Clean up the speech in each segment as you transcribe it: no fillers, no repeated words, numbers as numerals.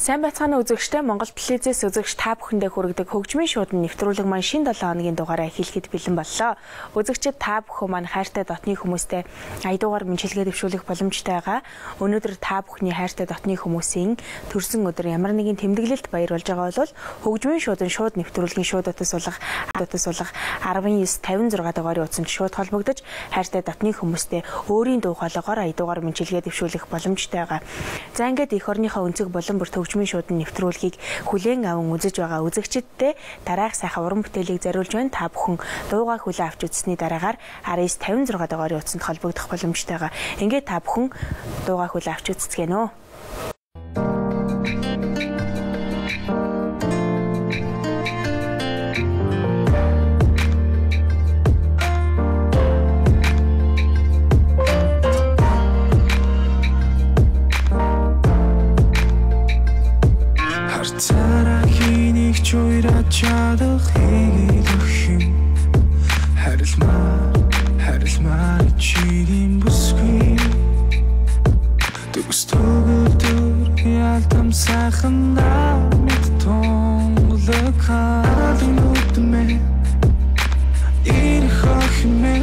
Сайн байцгаана үзэгчдээ Монгол телевизээс үзэгч та бүхэндээ хүргэдэг хөгжмийн шуудан нэвтрүүлэг маань шинэ 7 хоногийн дугаараа эхлэхэд бэлэн боллоо. Үзэгчид та бүхэн маань хайртай дотны хүмүүстэй аядуугаар мэдлэгээ дэвшүүлэх боломжтой байгаа. Өнөөдөр та бүхний хайртай дотны хүмүүсийн төрсөн өдөр ямар нэгэн тэмдэглэлд баярлж байгаа бол хөгжмийн шуудан шууд нэвтрүүлгийн шуудаас сулах 1956 дугаарын утсанд шууд холбогдож хайртай дотны хүмүүстэй өөрийн дуу хоолойгоор аядуугаар мэдлэгээ дэвшүүлэх боломжтой байгаа. За ингээд эх орныхоо өнцөг болон бүр хөгжмийн шуудан нэвтрүүлгийг хүлээн аван үзэж байгаа үзэгчидтэй дараах сайхан уран бүтээлийг зориулж байна. Та бүхэн дуугаа хүлээн авч үзсний дараагаар 1956 дугаарын утсанд холбогдох боломжтой байгаа. Ингээд та бүхэн дуугаа хүлээн авч үзцгэнэ. чадах хийх харилмаар чигийн бүсгүй төгс-төгөлдөр ялдам сайхандаа мэд тонглог хаалт мэ ирэх охимэ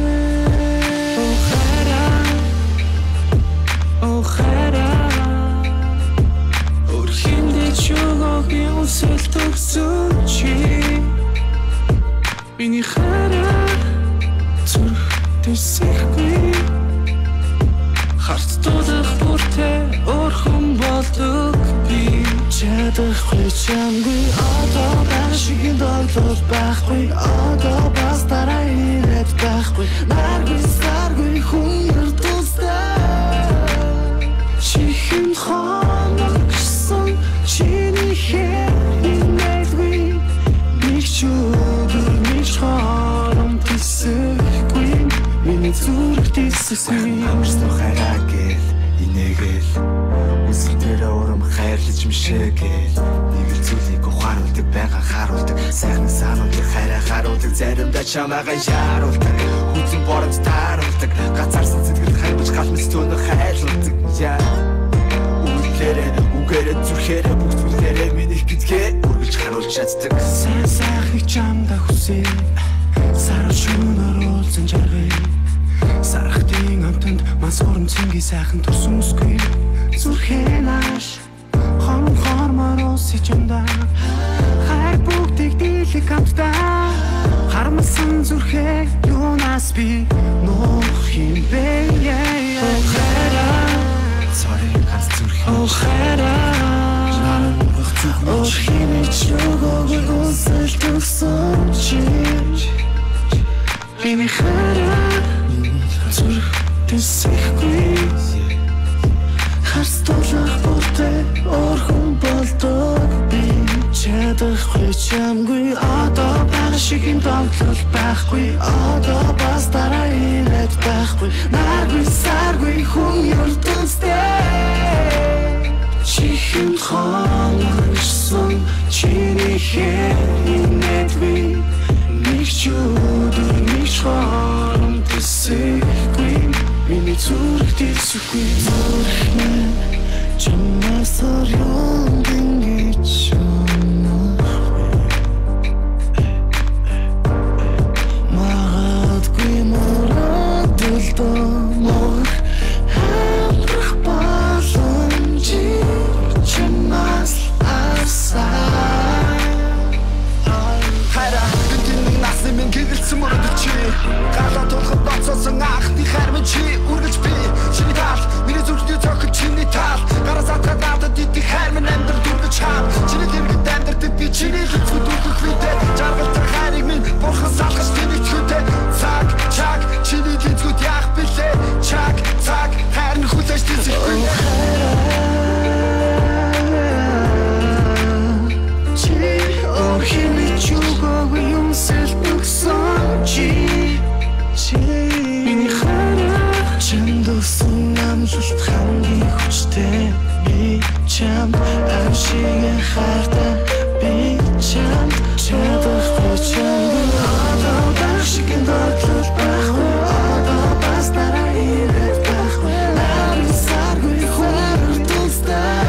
охара өрхиндээ чугог юусэл төгсөж Миний хараа зүрх дэсэхгүй харт дуудах бүртээ орхон болдог би чадахгүй чамгүй одоо башигын доктор байхгүй одоо бас дараа ирээд байхгүй наргүй саргүй хүн өртөстэй чихэн хоногсон чиний хэр инээдгүй нэг чудэр Харам тисэхгүй миний зүрх тисэхгүй амарсан хараа гэл инээгээл үсгээр урам хайрлаж мшэгээл нэг л зүйлийг ухааруулдаг байгаа харуулдаг сайхан сануудыг хараа харуулдаг заримдаа чамаагаа яаруулдаг хүзэн боронд тааруулдаг гацаарсан сэтгэл хайвч галмц төнө хайлуулдаг яа үгээрээ зүрхээрээ бүгд зүйлээрээ миний гэдгээ үргэлж харуулж чаддаг сайн сайхыг чамдаа хүсээ сар шөнөөр уулзсан жаргал сархтын амтанд мас урам цэнгийн сайхан турсан үсгүй зүрхээ нааш хормор усич юмдаа хайр бүгдийг дийлэх амтдаа харамсан зүрхээ юунаас би нөх юм бэ Sorry, ганц зүрх химич өгөөг үсэл төгсөн чи Миний хараа зүрх дэсэхгүй харстуулах бүртээ орхон болдог би чадахгүй чамгүй одоо байгаа шиг юм донтол байхгүй одоо бас дараа ирээд байхгүй наргүй саргүй хүн ертөнцтэй чихэн хоногсон чиний хэр инээдгүй нэг чудэр нэг харам тисэхгүй миний зүрх тисэхгүй зүрх минь чамаас орон дингэж магадгүй мород дэлдөө хамрах боломжи чамаас асаа хайраа бидний насан минь гэрэлсэн мөрөд чи галаа тулхад ноцсон ахны хармын чи үргэлж би чиний тал миний зүрхний цохид чиний тал гараа сатгаад надад идэх хармын амьдрал дүргэж хаа чиний дэргэд амьдрал би чиний хэлцүүд үхэх үедээ жаргалтай хайрыг минь бурхан салгаж тэнэгдэхүйтэй цаг чаг чиний хэлцүүд яах билээ чаг цаг хайр нь хүлээж тэнцэхгүй химич өгөөг юмсэл төгсөн чи миний хараа чамдсан амлалт хамгийн хүчтэй би чам амшиг хайртай би чам чадахгүй чамгүй одоо башигын доктор байхгүй одоо бас дараа ирээд байхгүй наргүй саргүй хүн ертөнцтэй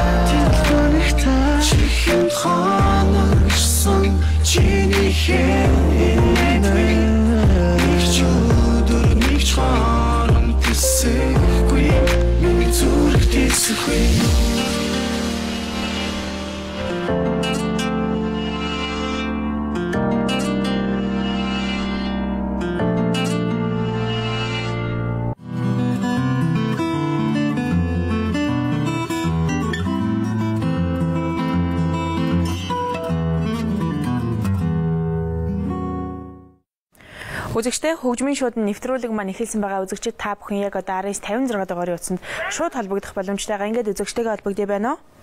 Үзэгчтэй хөгжмийн шууд нэвтрүүлэг маань эхэлсэн байгаа үзэгчид та бүхэн яг одоо 1956 дугаарыг утсанд шууд холбогдох боломжтойгоо ингээд үзэгчтэйгээ холбогдъё байна уу? Байна.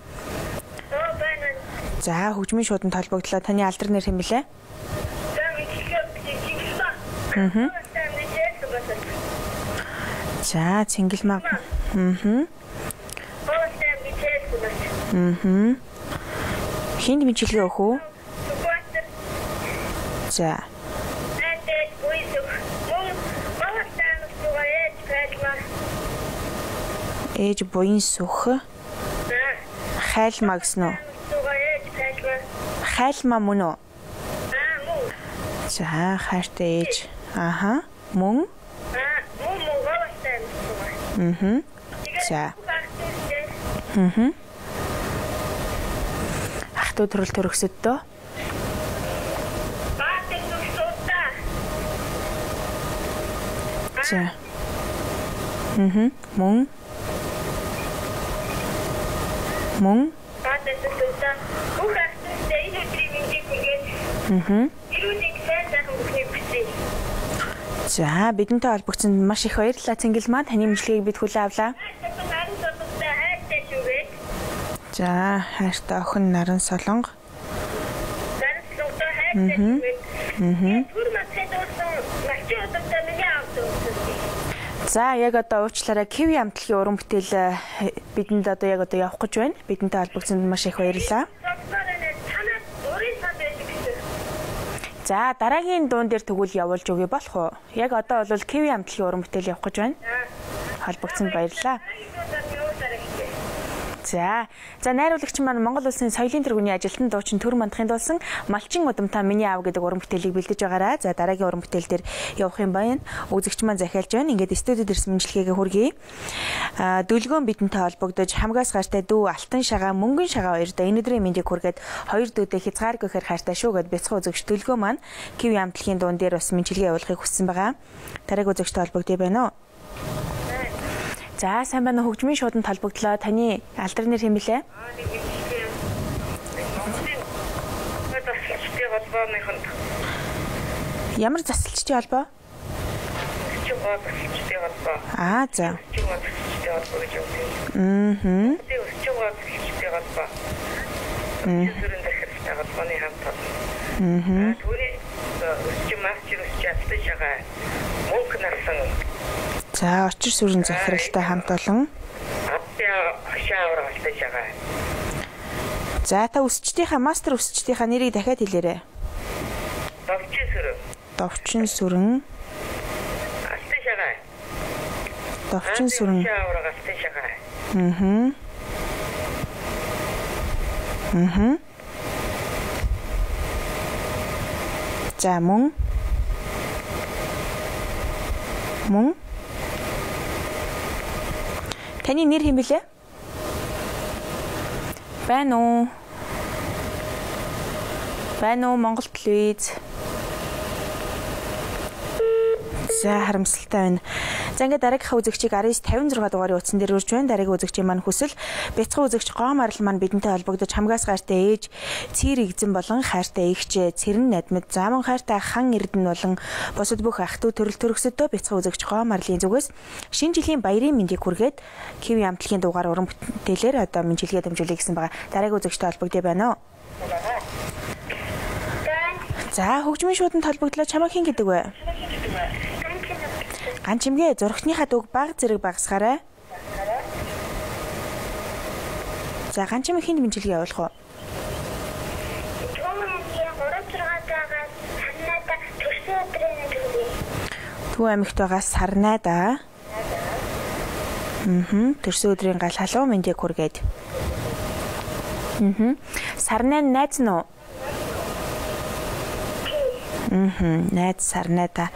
За хөгжмийн шууданд холбогдлоо. Таны алдар нэр хэм бэлээ? За Цэнгэлмаг. Хинд мэдлэгээ өгөх үү? За. Ээж буян сүх. Хайлмаа гэсэн үү? Хайлмаа мөн үү? За хайртай ээж. Аха. Мөн. За. Ах トゥ төрөл төрөксөдөө. За. Мөн. Мөн. За бидэнтэй холбогдсонд маш их баярлалаа Цэнгэлмаа. Таны мэдлэгийг бид хүлээн авлаа. За хайртай охин Наран Солонго. За яг одоо уучлаарай Киви амтлагийн уран бүтээл бидэнд одоо яг одоо явах гэж байна. Бидэнтэй холбогдсонд маш их баярлалаа. За дараагийн дуун дээр тэгвэл явуулж өгье болох уу? Яг одоо бол Киви амтлагийн уран бүтээл явах гэж байна. Холбогдсонд баярлалаа. За найруулагч маань Монгол улсын соёлын тэргүүний ажилтан дуучин Төр Мандахын дуулсан Малчин удамтаа миний аав гэдэг уран бүтээлийг бэлдэж байгаарай. За дараагийн уран бүтээл дээр явах юм байна. Үзэгч маань захиалж байна. Ингээд студид ирсэн мэдлэгээ хүргэе. Дүлгөөн бидэнтэй холбогдож хамгаас гайтай дүү Алтан шагаа мөнгөн шагаа хоёрдоо энэ өдрийн мэндийг хүргээд хоёр дүүдээ хязгааргүй хэр хайртай шүү гэд бяцхан үзэгч Дүлгөөн маань Киви амтлагийн дуун дээр бас мэдлэгээ явуулахыг хүссэн байгаа. Дараагийн үзэгчтэй холбогдъё байна уу? За сайн байна уу хөгжмийн шууданд холбогдлоо. Таны алдар нэр хэм бэлээ? Ямар засалчдын холбоо? За. За очир сүрэн захиралтай хамт олон. За та өсчдийнхаа мастер өсчдийнхаа нэрийг дахиад хэлээрэй. Довчин сүрэн. Довчин сүрэн. За мөн. Таны нэр хэм бэлээ? Байна уу? Монгол телевиз. За харамсалтай байна. За ингээд дараагийнхаа үзэгчийг 1956 дугаарын утсан дээр үрж байна. Дараагийн үзэгчийн маань хүсэл бяцхан үзэгч Гом Арал маань бидэнтэй холбогдож хамгаас гайтай ээж Цэр Игзэн болон хайртай эгч Цэрэн Надмад Зааман хайртай хан Эрдэнэ болон бусад бүх ах トゥ төрөл төрөксөдөө бяцхан үзэгч Гом Аралын зүгээс шинэ жилийн баярын мэндийг хүргээд Киви амтлагийн дугаар уран бүтээлээр одоо мэдлэгээ дамжуулъя гэсэн байгаа. Дараагийн үзэгчтэй холбогдъё байна уу? За хөгжмийн шууданд холбогдлоо. Чамаа хэн гэдэг вэ? Ганц чимгээ зурагчныхаа дүүг баг зэрэг багасгаарай. За ганц чимээ хинд мэдлэгээ явуулах уу? Төв амьд байгаа Сарнайда. Төрсөн өдрийн гал халуун мэндийг хүргээд. Сарнай найз нь уу? Найз Сарнайда.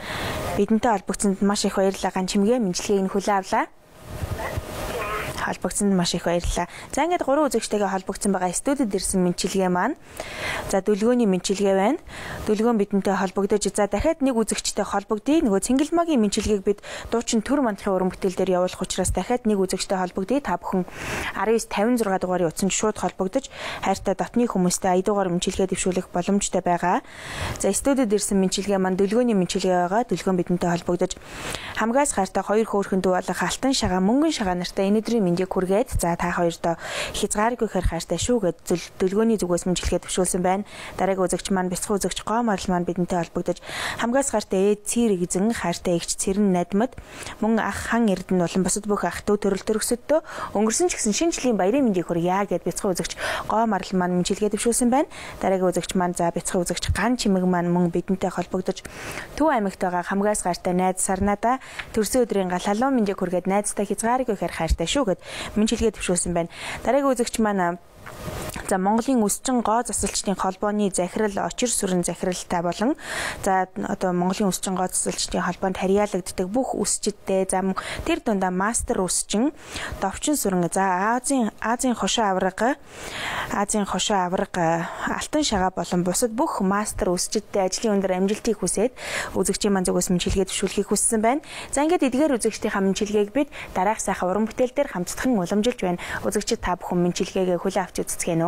Бидэнтэй холбогдсонд маш их баярлалаа. Ганц чимгээ мэдлэгийг нь хүлээн авлаа. холбогдсонд маш их баярлалаа. За ингээд 3 үзэгчтэйгээ холбогдсон байгаа студид ирсэн мэдчилгээ маань. За дүлгөөний мэдчилгээ байна. Дүлгөөн бидэнтэй холбогдож за дахиад нэг үзэгчтэй холбогдъё. Нөгөө Цэнгэлмагийн мэдчилгээг бид дуучин төр мандрахын уран бүтээл дээр явуулах учраас дахиад нэг үзэгчтэй холбогдъё. Та бүхэн 1956 дугаарын утсанд шууд холбогдож хайртай дотны хүмүүстэй аяд дугаар мэдчилгээ дэвшүүлэх боломжтой байгаа. За студид ирсэн мэдчилгээ маань дүлгөөний мэдчилгээ байгаа. Дүлгөөн бидэнтэй холбогдож хамгаас хайртай хоёр хөөрхөн дүү болох Алтан шагаа, Мөнгөн шагаа нартай энэ өдрийн мэндийг хүргээд за та хоёрдоо хязгааргүй хэр хайртай шүү гэд дүлгөөний зүгээс мэдчилгээ төвшүүлсэн байна. Дараагийн үзэгч маань бяцхан үзэгч Гоморл маань бидэнтэй холбогдож хамгаас хайртай ээд цэрэг эзэн хайртай эгч Цэрэн Надмад мөн ах хан Эрдэнэ болон бусад бүх ах дүү төрөл төрөсөдөө өнгөрсөн ч гэсэн шинэ жилийн баярын мэндийг хүргье гэд бяцхан үзэгч Гоморл маань мэдчилгээ төвшүүлсэн байна. Дараагийн үзэгч маань за бяцхан үзэгч Ган Чимэг маань мөн бидэнтэй холбогдож Төв аймагт байгаа хамгаас хайртай найз Сарнада төрсөн өдрийн гал халуун мэндийг хүргээд найзтай хязгааргүй хэр хайртай шүү гэд мэдчилгээ төвшүүлсэн байна. Дараагийн үзэгч маань за Монголын өсчин гоо засалчдын холбооны захирал очир сүрэн захиралтай болон за одоо Монголын өсчин гоо засалчдын холбоонд харьяалагддаг бүх үсчидтэй за тэр дундаа мастер үсчин довчин сүрэн за Азийн хошоо авраг Алтан шагаа болон бусад бүх мастер үсчидтэй ажлын өндөр амжилтыг хүсээд үзэгчийн маань зүгээс мэдчилгээ төвшүүлэхийг хүссэн байна. За ингээд эдгээр үзэгчдийн мэдчилгээг бид дараах сайхан уран бүтээл дээр хамтдхан уламжилж байна. Үзэгчид та бүхэн мэдчилгээгээ хүлээн авч үзцгээе.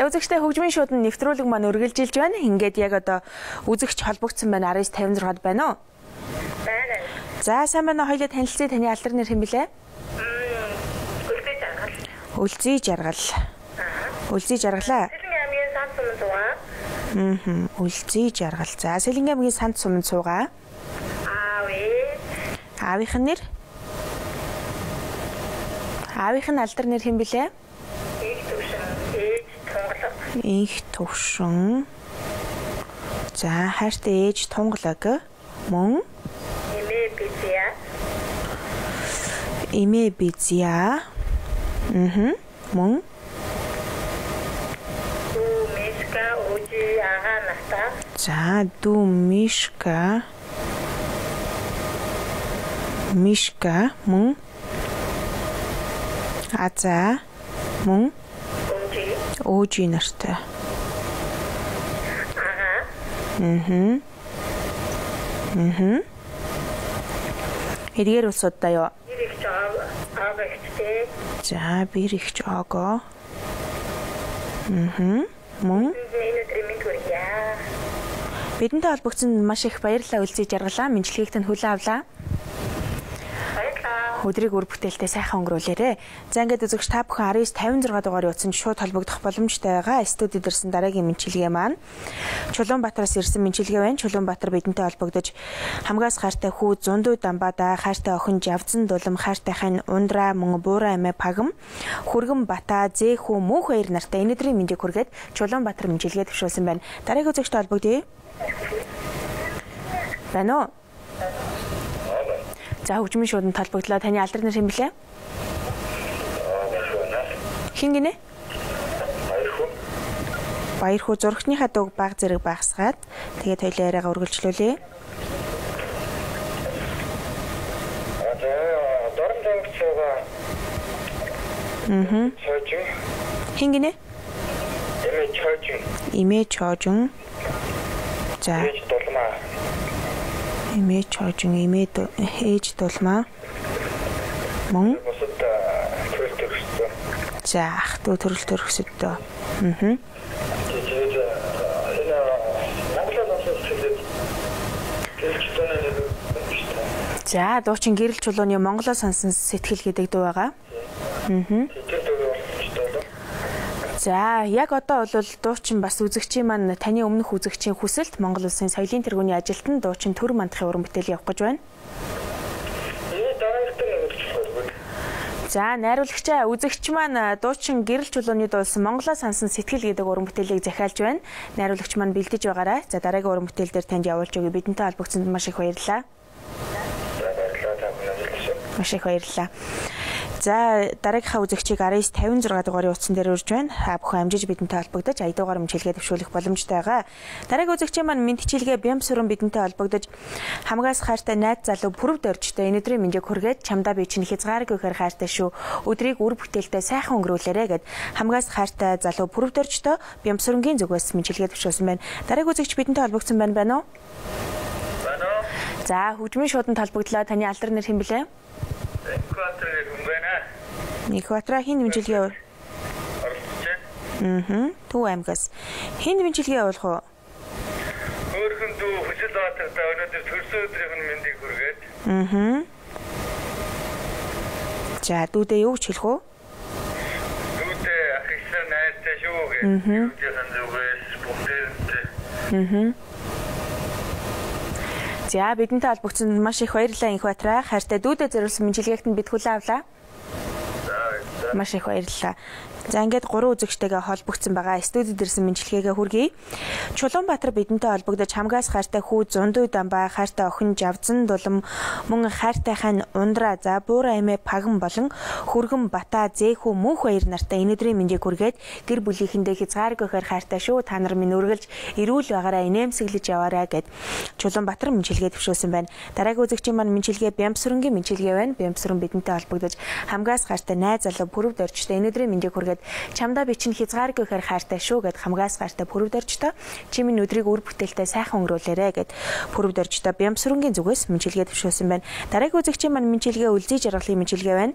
За үзэгчтэй хөгжмийн шууд нэвтрүүлэг маань үргэлжилж байна. Ингээд яг одоо үзэгч холбогдсон байна 1956-д байна уу? Байна. За сайн байна уу? Хоёулаа танилцъя. Таны алдар нэр хэн блэ? Үлзий жаргал. Үлзий жаргалаа. Сэлэнгийн аймгийн Санд сумын цугаа. Үлзий жаргал. За Сэлэнгийн аймгийн Санд сумын цугаа. Аавынх нь нэр? Аавынх нь алдар нэр хэн блэ? Их төвшин. За хайртай ээж Тунгалаг мөн Имэ Бизя. Мөн Мишка Ожи ага ната. За Ду Мишка мөн Аза мөн Ожи нартай. Эдгээр улсуудаа юу? Ирэх аага ихтэй. За бэр ихч аага. Мөн бидэнтэй холбогдсон маш их баярлалаа Үлзий жаргалаа. Мэдлэгийг тань хүлээн авлаа. Өдрийг үр бүтээлтэй сайхан өнгөрүүлээрэ. За ингээд үзэгч та бүхэн 1956 дугаар явуулсан шууд холбогдох боломжтой байгаа. Студид ирсэн дараагийн мэдлэгээ маань Чулуунбаатараас ирсэн мэдлэгээ байна. Чулуунбаатар бидэнтэй холбогдож хамгаас хайртай хүү Зундуу Дамбада, хайртай охин Жавзан Дулам, хайртай хань Ундраа мөн Буура эмээ Пагам, Хүргэн Бата, Зэхүү Мөнх хоёр нартай энэ өдрийн мэндийг хүргээд Чулуунбаатар мэдлэгээ төвшүүлсэн байна. Дараагийн үзэгчтэй холбогдъё. Байна уу? За хөгжмийн шууданд толбогдлоо. Таны алдар нэр хэн блэ? Хин гинэ? Баярхуу зурагчныхаа дууг баг зэрэг багасгаад тэгээд хоёлаа яриагаа үргэлжлүүлье. Хин гинэ? Имэ Чожин. За. Имэ Чожин, имэ ээж Дулмаа. Мөн. За ах トゥ төрөл төрөсөдөө. За дуучин гэрэл чулууны Монголоо сонсон сэтгэл гэдэг дуу байгаа. За яг одоо бол дуучин бас үзэгчийн маань таны өмнөх үзэгчийн хүсэлт Монгол улсын соёлын тэргүүний ажилтан дуучин төр мандахын уран бүтээл явах гэж байна. За найруулагчаа үзэгч маань дуучин гэрэл чулууны дуулсан Монголоо сонсон сэтгэл гэдэг уран бүтээлийг захиалж байна. Найруулагч маань бэлдэж байгаарай. За дараагийн уран бүтээл дээр танд явуулж өгье. Бидэнтэй холбогдсонд маш их баярлалаа. Маш их баярлалаа. За дараагийнхаа үзэгчийг 1956 дугаарын утсан дээр урьж байна. Бүхэн амжиж бидэнтэй холбогдож аядуугаар мэлчилгээ төвшүүлэх боломжтой байгаа. Дараагийн үзэгчийн маань мэдчилгээ Бямсүрэн бидэнтэй холбогдож хамгаас хайртай найз залуу Пүрв дөржтэй энэ өдрийн мэндийг хүргээд чамдаа би чинь хязгааргүй ихээр хайртай шүү. Өдрийг үр бүтээлтэй сайхан өнгөрүүлээрэ гэд хамгаас хайртай залуу Пүрв дөржтэй Бямсүрэнгийн зүгээс мэлчилгээ төвшүүлсэн байна. Дараагийн үзэгч бидэнтэй холбогдсон байна уу? Байна уу? За хөгжмийн шууданд холбогдлоо. Таны алдар нэр хэн блэ? Экватора хин дэмжлэгээ явуул. Төв аймгаас. Хин дэмжлэгээ явуулах уу? Өөрхөн дүү хүсэл баатартай өнөөдөр төрсөн өдрийн мэндийг хүргээд. За дүүдээ юу ч хэлэх үү? Дүүдээ ах ихсаа найзтай шүү гэх. Дүүдийн зүгээс бүгдээрээ. За бидэнтэй холбогдсонд маш их баярлалаа Экватора. Хайртай дүүдээ зориулсан мэдлэгээгт нь бид хүлээн авлаа. Маш их баярлалаа. За ингээд 3 үзэгчтэйгээ холбогдсон байгаа. Студид ирсэн мэдлэгээгээ хүргэе. Чулуунбаатар бидэнтэй холбогдож хамгаас хайртай хүү Зундуу Дамбаа, хайртай охин Жавзан Дулам, мөн хайртай хань Ундраа, за Буура эмээ Паган болон Хүргэн Бата, Зэхүү Мөнх хоёр нартай энэ өдрийн мэндийг хүргээд гэр бүлийнхэндээ хязгааргүйгээр хайртай шүү. Та нар минь үргэлж эрүүл байгаараа, инээмсэглэж яваарай гэд Чулуунбаатар мэдлэгээ төвшүүлсэн байна. Дараагийн үзэгчийн маань мэдлэгээ Бямсүрэнгийн мэдлэгээ байна. Бямсүрэн бидэнтэй холбогдож хамгаас хайртай найз залуу Пүрв дөржтэй энэ өдрийн мэндийг хүргээд мимчилгээд чамдаа би чинь хязгааргүй ихэр хайртай шүү гэд хамгаас гартаа пүрвд орчтой. Чи минь өдрийг үр бүтээлтэй сайхан өнгөрүүлээрэ гэд пүрвд орчтой Бямсүрэнгийн зүгээс мимчилгээ төвшүүлсэн байна. Дараагийн үзэгчийн маань мимчилгээ үлзий жаргалын мимчилгээ байна.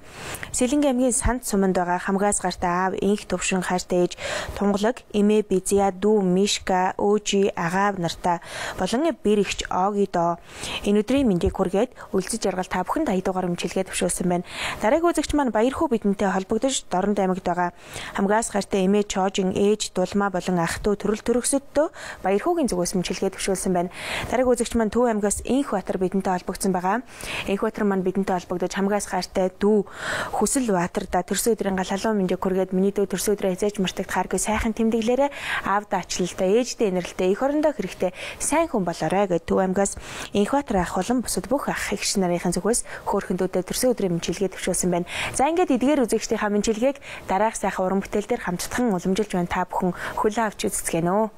Сэлэнгийн аймгийн Санд суманд байгаа хамгаас гартаа аав инх төвшин хайртай ээж Тунгалаг, эмээ Бизя, дүү Мишка, өөжи, агаав нартай болон бэр ихч Огидо энэ өдрийн мэндийг хүргээд үлзий жаргал та бүхэнд 80 дугаар мимчилгээ төвшүүлсэн байна. Дараагийн үзэгч маань Баярхүү бидэнтэй холбогдож Дорнод аймагт байгаа хамгаас гартаа эмээ Чожин, ээж Дулмаа болон ах トゥ төрөл төрөсөддөө Баярхүүгийн зүгээс мимчилгээ төвшүүлсэн байна. Дараагийн үзэгч маань Төв аймгаас Инх Баатар бидэнтэй холбогдсон байгаа. Инх Баатар маань бидэнтэй холбогдож хамгаас гартаа дүү Хүсэл Баатарда төрсөн өдрийн гал халуун мэндийг хүргээд миний дүү төрсөн өдрөө хязгаарч мартагдахааргүй сайхан тэмдэглээрээ аавда ачлалтай ээжтэй инэрлэлтэй эх орондоо хэрэгтэй сайн хүн болоорой гэд Төв аймгаас Инх Баатар ах болон бусад бүх ах эгч нарын зүгээс хөөрхөндүүдэд төрсөн өдрийн мимчилгээ төвшүүлсэн байна. За ингээд эдгээр үзэгчдийн мимчилгээг дараах сайхан уран бүтээл дээр хамтдхан уламжилж байна. Та бүхэн хөлөө авч үзцгэнэ.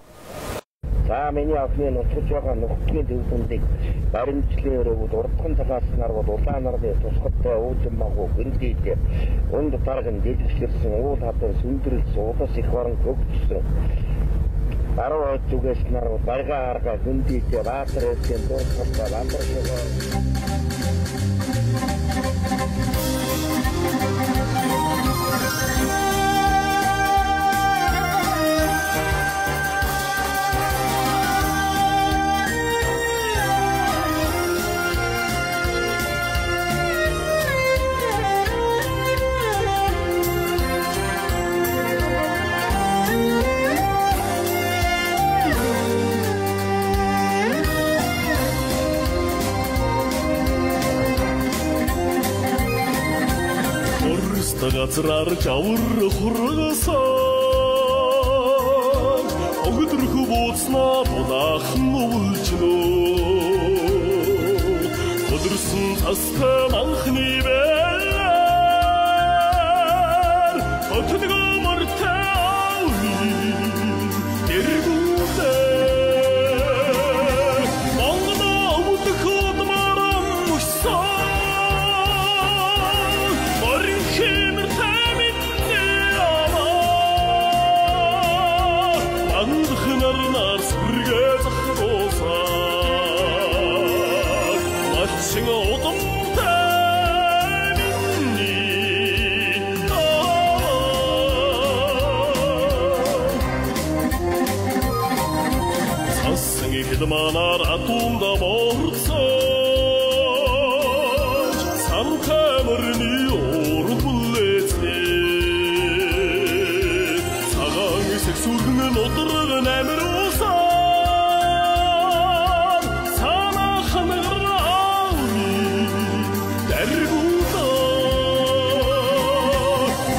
За миний авны нутгаж байгаа нутгийн дэвсэндийг баримтлалын өрөөгд урдхан талаас наргууд улаан нарын тусгаттай уучин магуу гүндийд унд дарган дэлгэшэрсэн уул хадан сүндрэлс улас их орон хөгжсөн баруун зүгээс наргууд баргаа арга гүндийд Баатар эсийн дуусгаттай Баатар газраар жавар хургасан огдрөх бууцнаа булаахан өвлжнөө өдөрсөн тастай анхны бэлэр өтгөө мөртэй дэргүүтэй монгол өвдөхөд марам мөсөн Манар атунда морцож самхамрни орбулэцэ цагаан сексүргэн одрогн амирусан санахан рауни дэргүүтэ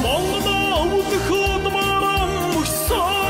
монгол өвдөхөд марам мөсөн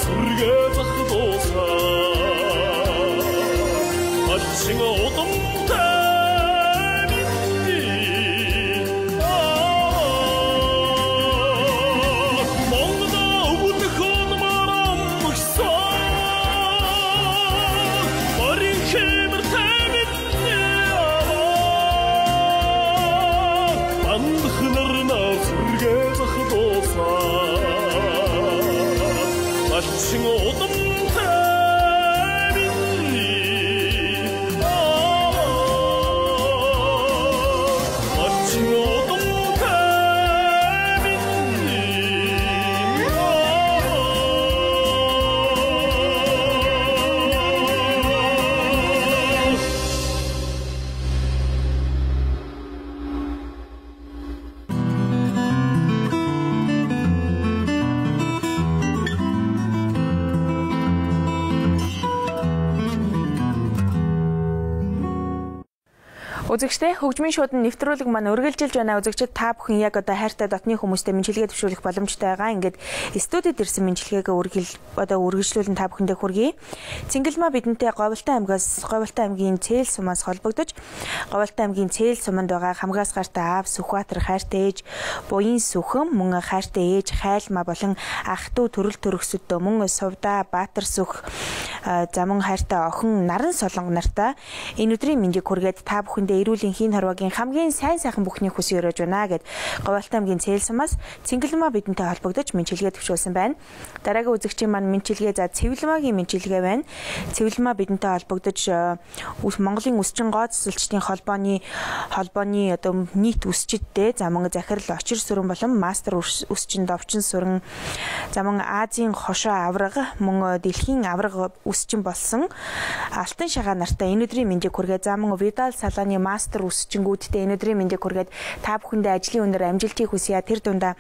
Surge zach dosa 마친 어둠 Үзэгчтэй хөгжмийн шуудан нэвтрүүлэг маань үргэлжилж байна. Үзэгчид та бүхэн яг одоо хайртай дотны хүмүүстэй мэдлэгээ төвшүүлэх боломжтой байгаа. Ингээд студид ирсэн мэдлэгээгээ үргэлжлүүлэн та бүхэндээ хүргэе. Цэнгэлмаа бидэнтэй Говьлтан аймгийн Цээл сумаас холбогдож, Говьлтан аймгийн Цээл суманд байгаа Хамгаас гартай аав Сүхбаатар хайртай ээж Буян Сүхэн, мөн хайртай ээж Хайлмаа болон ах トゥ төрөл төрөсөдөө мөн Сувда Баатар Сүх, замун хайртай охин Наран Солонго нартай энэ өдрийн мэндийг хүргээд та бүхэндээ эрүүлийн хийн хорвогийн хамгийн сайн сайхан бүхний хүсье өрөөж байна гэд Говьлтан аймгийн Цээл сумаас Цэнгэлмаа бидэнтэй холбогдож мэдлэгээ төвшүүлсэн байна. Дараагийн үзэгчийн маань мэдлэгээ за Цэвэлмаагийн мэдлэгээ байна. Цэвэлмаа бидэнтэй холбогдож Монголын өсчин гоо цэцэлчдийн холбооны одоо нийт үсчидтэй замун захирал очир сүрэн болон мастер үсчин довчин сүрэн замун Азийн хошоо аврага мөн дэлхийн аврага үсчин болсон Алтан шагаа нартай энэ өдрийн мэндийг хүргээ замун Видал салааны мастер үсчингүүдтэй энэ өдрийн мэндийг хүргээд та бүхэндээ ажлын өндөр амжилтыг хүсье. Тэр дундаа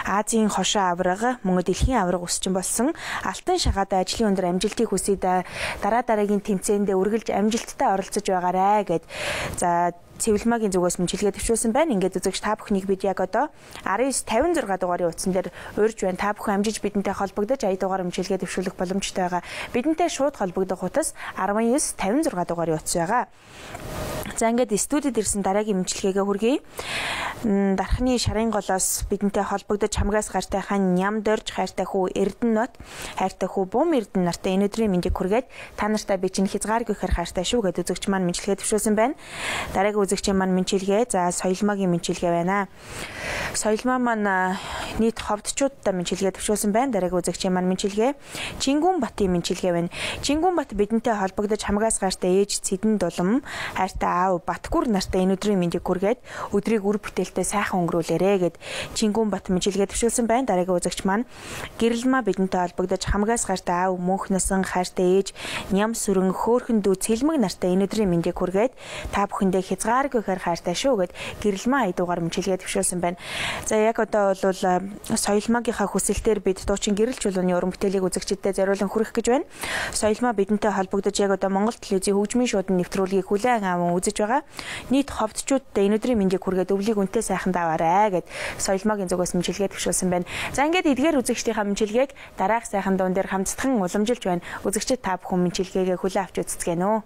Азийн хошоо аврага мөн дэлхийн аврага үсчин болсон Алтан шагаатай ажлын өндөр амжилтыг хүсье. Дараагийн тэмцээндээ үргэлж амжилттай оролцож байгаарэ гэд за Цэвэлмаагийн зүгээс мэдлэгээ төвшүүлсэн байна. Ингээд үзэгч та бүхнийг бид яг одоо 1956 дугаарын утсан дээр урьж байна. Та бүхэн амжиж бидэнтэй холбогдож 80 дугаар мэдлэгээ төвшүүлэх боломжтой байгаа. Бидэнтэй шууд холбогдох утас 1956 дугаарын утас байгаа. За ингээд студид ирсэн дараагийн мэдлэгээгээ хүргэе. Дархны шарын голоос бидэнтэй холбогдож Хамгаас гартай хаан Ням дорж хайртай хүү Эрдэнэт хайртай хүү Бум Эрдэнэ нартай энэ өдрийн мэндийг хүргээд та нартай би чинь хязгааргүй ихэр хайртай шүү гэд үзэгч маань мэдлэгээ төвшүүлсэн байна. Дараагийн үзэгчийн маань мэдлэгээ за Соёлмаагийн мэдлэгээ байна. Соёлмаа маань нийт ховдчуудтай мэдлэгээ төвшүүлсэн байна. Дараагийн үзэгчийн маань мэдлэгээ Чингүн Батын мэдлэгээ байна. Чингүн Бат бидэнтэй холбогдож Хамгаас гартай ээж Цэдэн Дулам хайртай аав Батгүр нартай энэ өдрийн мэндийг хүргээд өдрийг үр бүтээлтэй сайхан өнгөрүүлээрэ гэд Чингүн Бат мэдлэгээ төвшүүлсэн байна. Дараагийн үзэгч маань Гэрэлмаа бидэнтэй холбогдож Хамгаас гартай аав Мөнхнөсөн хайртай ээж Ням сүрэн хөөхөн дүү Цэлмэг нартай энэ өдрийн мэндийг хүргээд та бүхэндээ хязгааргүй ихэр хайртай шүү гэд Гэрэлмаа 80 дугаар мэдлэгээ төвшүүлсэн байна. За яг одоо бол Соёлмаагийнхаа хүсэлтээр бид дуучин гэрэл чулууны уран бүтээлийг үзэгчдэд зориулан хүргэх гэж байна. Соёлмаа бидэнтэй холбогдож яг одоо Монгол телевизийн хөгжмийн шуудан нэвтрүүлгийг хүлээн аван үзэж байгаа. Нийт ховдчуудтай энэ өдрийн мэндийг хүргээд өвлийг үнтэй сайхан даваарай гэд Соёлмаагийн зүгээс мэдлэгээ төвшүүлсэн байна. За ингээд эдгээр үзэгчдийн мэдлэгээг дараах сайхан дуун дээр хамтдхан уламжилж байна. Үзэгчид та бүхэн мэдлэгээгээ хүлээн авч үзцгээнэ үү.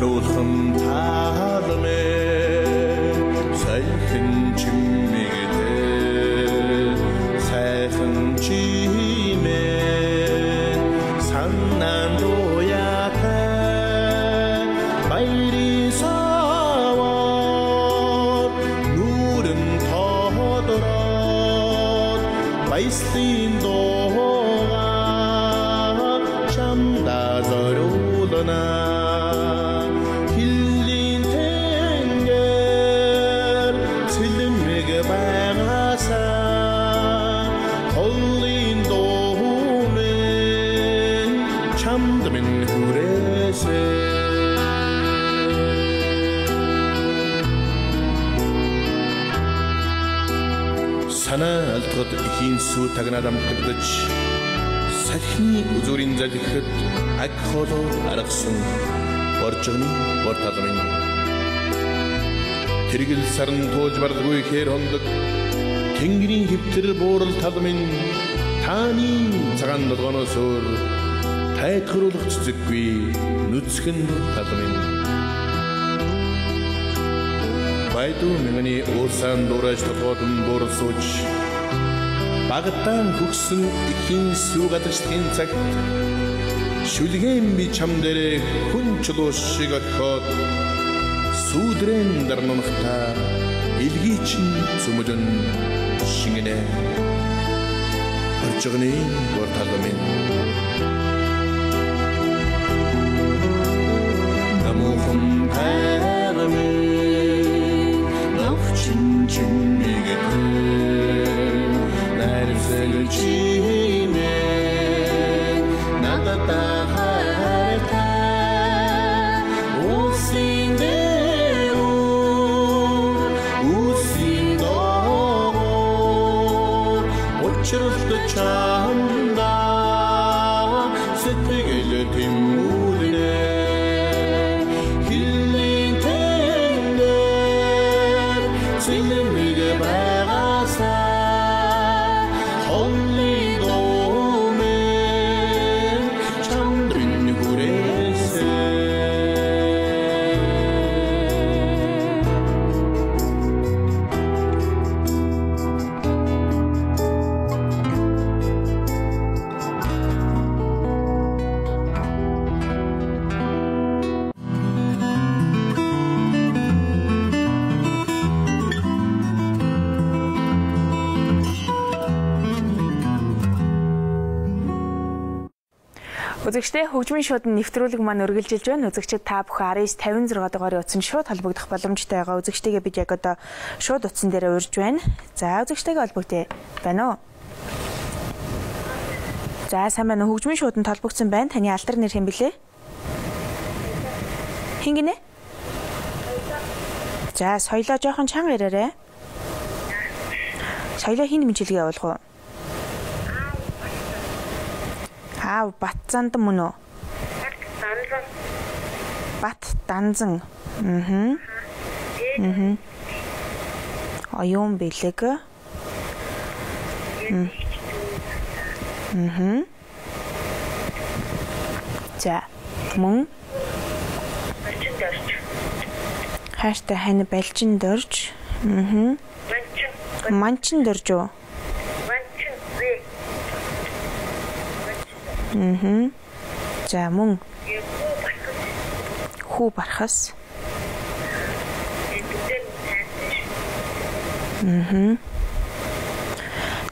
Saruulхан алтна хиллийн тэнгэр цэлмэг байгаасаа холын доомэн чамд минь хүрээсэй санаа алдахад ихийн сүү тагнаад амтгадж салхины үзүүрийн залхихад аг холоо аргасан боржгоны бор талмын тэргэл сарн туулж бардаггүй хээр хондог тэнгэрийн хэвтэр буурал талмын тааны цагаан нолгоноос өөр тайтгаруулах цэцэггүй нүцгэн талмын Байдуу минганы уурсан дуурайж толгойдон бууралсууж багтаан хөгсөн ихийн сүү гадагшдгийн цагт шүлгээн би чам дээрээ хүн чулуу шиг орхиод сүудрэн дарнамхта илгийчин цөмөлөн шингэнэ оржгоны борталмын намохон хайрмын чин мэгэн нарсэлчимэ надата харта усиндо очролт чамда сэтгэл тэмүүлнэ хиллийн тэнгэр цэлмэг байгаасаа Үзэгчдээ хөгжмийн шуудын нэвтрүүлэг маань үргэлжилж байна. Үзэгчид та бүхэн 1956 дугаарыг утсан шууд холбогдох боломжтой байгаа. Үзэгчтэйгээ бид яг одоо шууд утсан дээрээ урьж байна. За үзэгчтэйгээ холбогдъё. Байна уу? За сайн байна уу? Хөгжмийн шууданд холбогдсон байна. Таны алдар нэр хэн блэ? Хэн гинэ? За соёлоо жоохон чанга яраарэ. Соёлоо хин мэнчилгээ явуулах уу? Батцанд мөн үү? Бат данзан. Оюун бэлэг. За мөн хааштай хань балчин дорж. Манчин дорж уу? За мөн хүү бархас.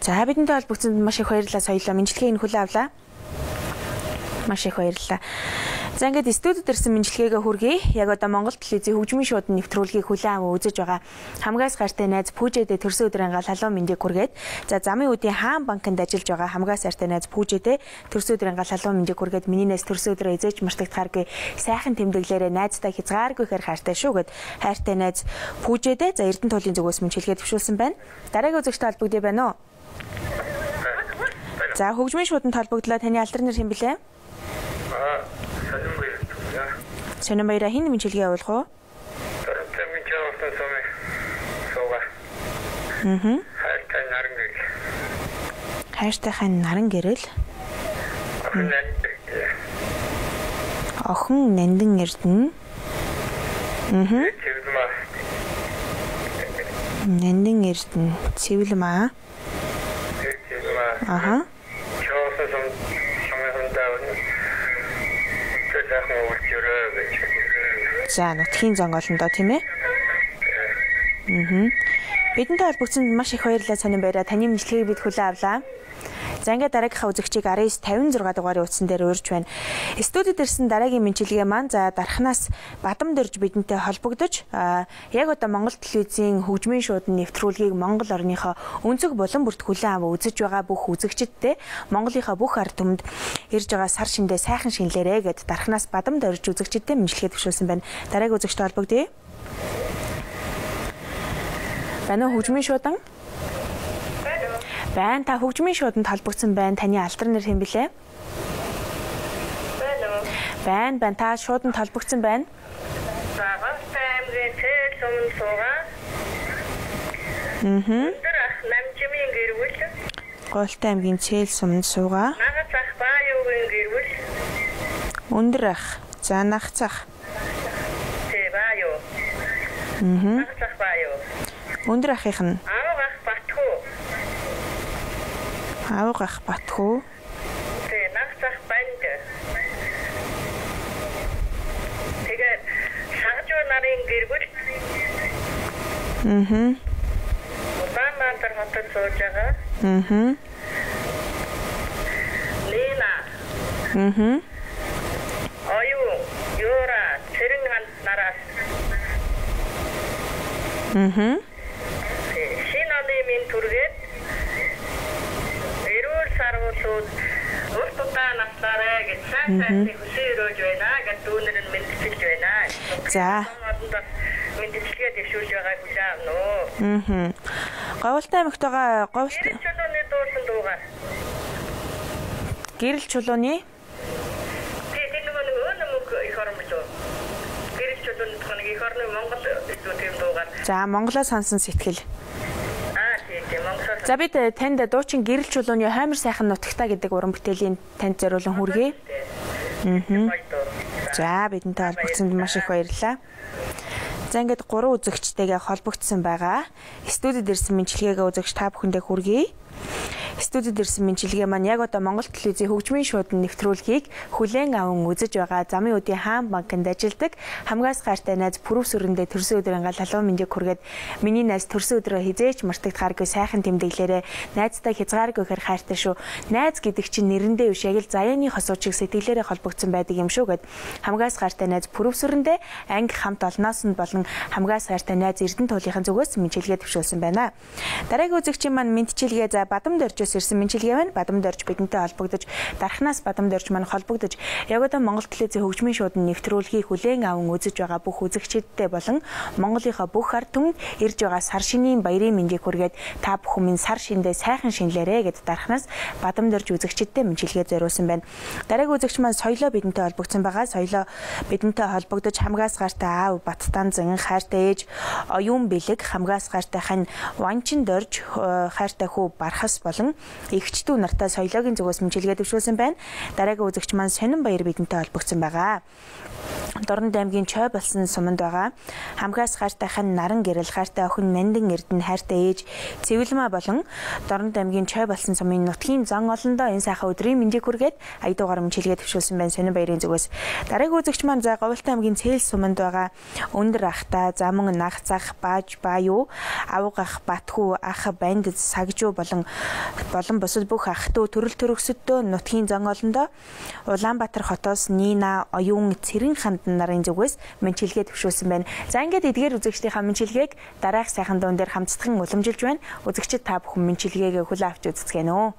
За бидэнтэй холбогдсонд маш их баярлалаа соёлоо. Мэдлэгээ энэ хүлээн авлаа. Маш их баярлалаа. За ингээд студид ирсэн мэдлэгээгээ хүргэе. Яг одоо Монгол телевизийн хөгжмийн шуудын нэвтрүүлгийг хүлээн аван үзэж байгаа хамгаас гартай найз Пүүжэдэ төрсөн өдрийн гал халуун мэндийг хүргээд за замын үдийн хаан банкнд ажиллаж байгаа хамгаас гартай найз Пүүжэдэ төрсөн өдрийн гал халуун мэндийг хүргээд миний найз төрсөн өдрөө эзэж мартагдахааргүй сайхан тэмдэглээрээ найздаа хязгааргүйхээр хайртай шүү гэд хайртай найз Пүүжэдэ за Эрдэнэ туулын зүгээс мэдлэгээ төвшүүлсэн байна. Дараагийн үзэгчтэй холбогдъё байна уу? За хөгжмийн шууданд холбогдлоо. Таны алдар нэр хэн блэ? Сонирмаяра хин мэдлэгээ явуулах уу? Хайртайхан наран гэрэл. Охин нандин эрдэнэ. Нандин эрдэнэ. Цэвлэмаа. Аха. За нутгийн зонгоолондоо тийм ээ. Бидэнтэй холбогдсонд маш их баярлалаа сонин баяраа. Таны мэдлэгийг бид хүлээн авлаа. За ингээд дараагийнхаа үзэгчийг 1956 дугаарын утсан дээр урьж байна. Студид ирсэн дараагийн мэдлэгээ маань за дархнаас бадам дөрж бидэнтэй холбогдож яг одоо Монгол телевизийн хөгжмийн шуудан нэвтрүүлгийг Монгол орныхоо өнцөг булан бүрт хүлээн аваа үзэж байгаа бүх үзэгчидтэй Монголынхаа бүх ард түмэнд ирж байгаа сар шиндээ сайхан шинлээрэ гэд дархнаас бадам дөрж үзэгчидтэй мэдлэгээ төвшүүлсэн байна. Дараагийн үзэгчтэй холбогдъё. Байна уу хөгжмийн шуудан? Байна. Та хөгжмийн шууданд холбогдсон байна. Таны алдар нэр хэн билээ? Байна. Байна. Та шууданд холбогдсон байна. Говьтай аймгийн Цээл суманд суугаа. Өндөр ах намжимын гэрвэл. Говьтай аймгийн Цээл суманд суугаа. Нагц ах Бааюугийн гэрвэл. Өндөр ах. За нагц ах. Тэ Бааюу. Нагц ах Бааюу. Өндөр ахих нь. Авга ах Батхүү. Авга ах Батхүү. Тэ нагц ах Банд. Тэгээд Сагжуу нарын гэрвэл. Улаанбаатар хотод сууж байгаа. Лина. Оюун, Юра, Цэрэн хамт нараас. Шинаны минь түргээд эрүүл сарвуулууд урт удаа наслаарэ гэж сайн хүсээ өрөөж байна гэж дүүнэр нь мэдчилж байна. За. Мэдчилгээ дэвшүүлж байгааг хүлээн авна уу. Говьтай аймагт байгаа Гэрэл чулууны дуусан дуугаар. Гэрэл чулууны Тэгээд нэг өнөмөг их оромжоо. Гэрэл чулууны тохног их орны Монгол илүү тийм дуугаар. За Монголоо сонсон сэтгэл. Тийм Монгол. За бид танд дуучин Гэрэл чулууны хаймар сайхан нутагтаа гэдэг уран бүтээлийн танд зориулан хүргэе. За бидэнтэй холбогдсонд маш их баярлалаа. За ингээд 3 үзэгчтэйгээ холбогдсон байгаа. Студид ирсэн мэдлэгээгээ үзэгч та бүхэндээ хүргэе. Студид ирсэн мэдлэгээ маань яг одоо Монгол телевизийн хөгжмийн шуудан нэвтрүүлгийг хүлээн аван үзэж байгаа замын үдийн хаан банкнд ажилладаг хамгаас гайртай найз Пүрвсүрэндээ төрсөн өдрийн гал халуун мэндийг хүргээд миний найз төрсөн өдрөө хизээч мартагдахааргүй сайхан тэмдэглээрээ найзтай хязгааргүй хэр хайртай шүү. Найз гэдэг чинь нэрэндээ биш яг л заяаны хосуучиг сэтгэлээрээ холбогдсон байдаг юм шүү гэд хамгаас гайртай найз Пүрвсүрэндээ анги хамт олноос нь болон хамгаас гайртай найз Эрдэнэ туулынхаа зүгээс мэдлэгээ төвшүүлсэн байна. Дараагийн үзэгчийн маань мэдчилгээ за бадам дөрж ирсэн мэдлэгээ байна. Бадам дөрж бидэнтэй холбогдож дархнаас бадам дөрж маань холбогдож яг одоо Монгол телевизийн хөгжмийн шуудан нэвтрүүлгийг хүлээн аван үзэж байгаа бүх үзэгчидтэй болон Монголынхаа бүх ард түмэнд ирж байгаа сар шинийн баярын мэндийг хүргээд та бүхэн минь сар шиндээ сайхан шинлээрэ гэд дархнаас бадам дөрж үзэгчидтэй мэдлэгээ зориулсан байна. Дараагийн үзэгч маань соёлоо бидэнтэй холбогдсон байгаа. Соёлоо бидэнтэй холбогдож хамгаас гайртай аав Баттан зэн хайртай ээж оюун бэлэг хамгаас гайртай хань Ванчин дөрж хайртай хүү Бархас болон эгчдүү нартай соёлоогийн зүгээс мэдлэгээ төвшүүлсэн байна. Дараагийн үзэгч маань Сонин Баяр бидэнтэй холбогдсон байгаа. Дорнод аймгийн Чой болсон суманд байгаа. Хамгаас хайртай хань Наран гэрэл хайртай охин Нандин Эрдэнэ хайртай ээж Цэвэлмаа болон Дорнод аймгийн Чой болсон сумын нутгийн зан олондоо энэ сайхан өдрийн мэндийг хүргээд аядуугаар мэдлэгээ төвшүүлсэн байна. Сонин Баярын зүгээс. Дараагийн үзэгч маань за Говьтай аймгийн Цээл суманд байгаа. Өндөр ахтай замун нагцах Бааж Бааюу авга ах Батхүү ах Банд Сагжуу болон бусад бүх ах トゥ төрөл төрөксөдөө нутгийн зан олондоо Улаанбаатар хотоос Нина оюун Цэрэн ханд нарын зүгээс мэдлэгээ төвшүүлсэн байна. За ингээд эдгээр үзэгчдийнхаа мэдлэгээг дараах сайхан дуун дээр хамтдагхан уламжилж байна. Үзэгчид та бүхэн мэдлэгээгээ хүлээн авч үзцгээнэ үү.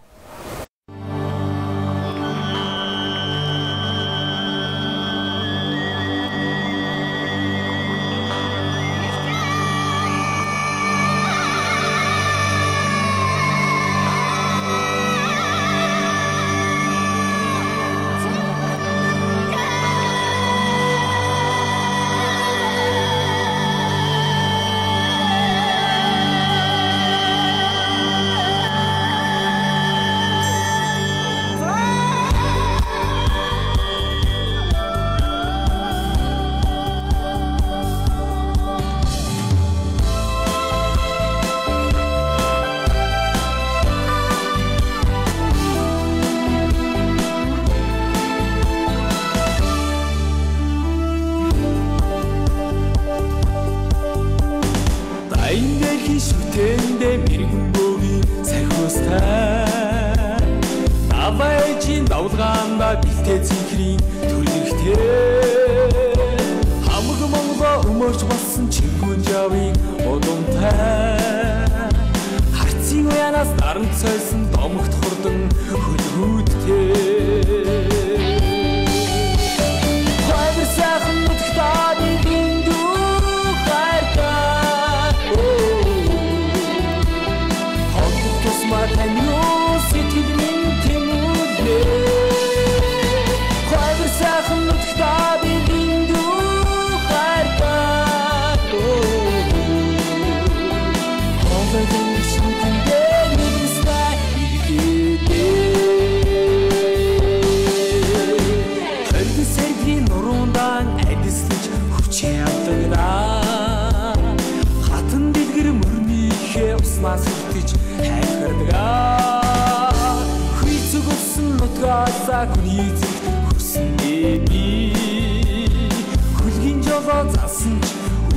ихрийн төрөлхтэй хамаг Монголоо өмөрч болсон чингүн жавын удамтай харцын уянаас дарамт сойсон домогт хурдан хөлгүүдтэй хайр сайхан нутагтаа бидэндүү хайртай хоолох тусмаа тань юу сэтгэл минь тэмүүлээ хайр сайхан нутагтаа бидэндүү хайртай хоолойгон шүтэндээ нэгстай иргэдээ сэргийн нуруундaan адислаж хүчээ авдагнаа хатан дэлгэр мөрнийхээ уснаас хүртэж хайхардгаа хүйцэг өссөн нутгаасаа хүний зэрэг хүрсэн би хөлгийн жолоо заасан ч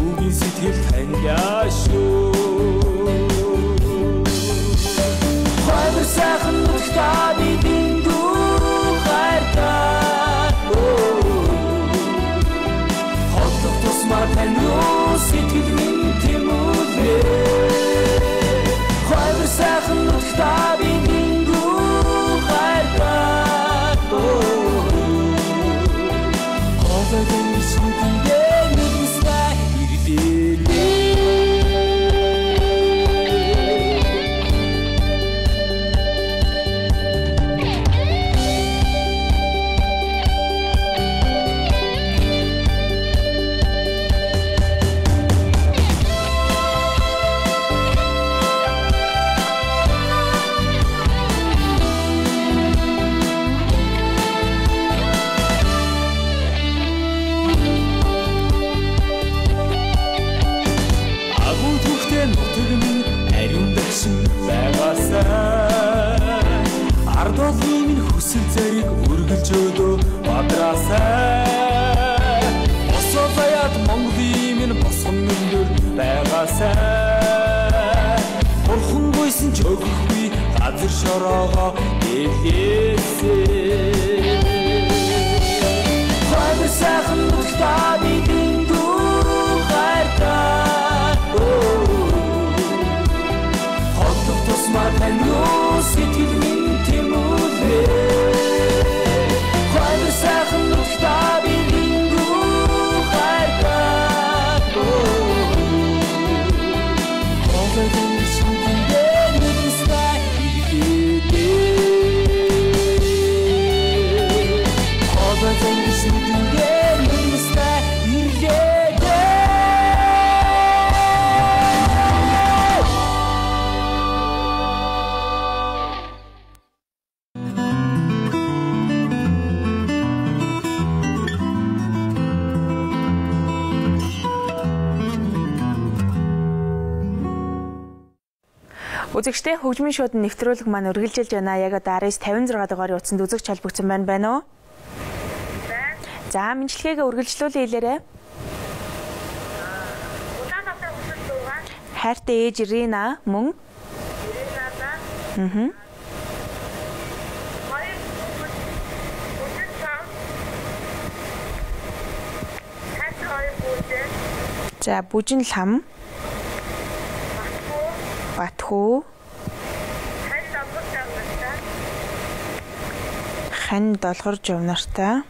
үгийн сэтгэл таньяа шүү хайр сайхан нутагтаа бидэндүү хайртай хоолох тусмаа тань юу сэтгэл минь тэмүүлээ хайр сайхан нутагтаа бидэндүү хайртай хоолойгон шүтэндээ нэгстай иргэлээ ардолын минь хүсэл зэрэг үргэлж өдөө бадраасай босоо заяад Монголын минь босгон өндөр байгаасай бурхан гойсон ч өгөхгүй газар шороогоо дэвлээсэй хайр сайхан нутагтаа бидэндүү хайртай хоолох тусмаа тань юу сэтгэл минь тэмүүлээ хайр сайхан нутагтаа бидэндүү хайртай хоолойгон шүтэндээ нэгстай иргэлээ хоолойгон шүтэндээ нэгстай иргэлээ Үзэгчтэй хөгжмийн шууд нэвтрүүлэг маань үргэлжилж байна. Яг одоо 1956 дугаарыг утсанд үзэгч холбогдсон байна уу? За, мэдлэгээ үргэлжлүүлээ хэлээрэй. Улаанбаатар хүсэл дуугаа. Хайртай ээж Рина мөн. Ринада. Хоёр бүжин сам. Хайртай хоёр бүжин. За, бүжин лам. Батхуу. Хань долгор жовнартай.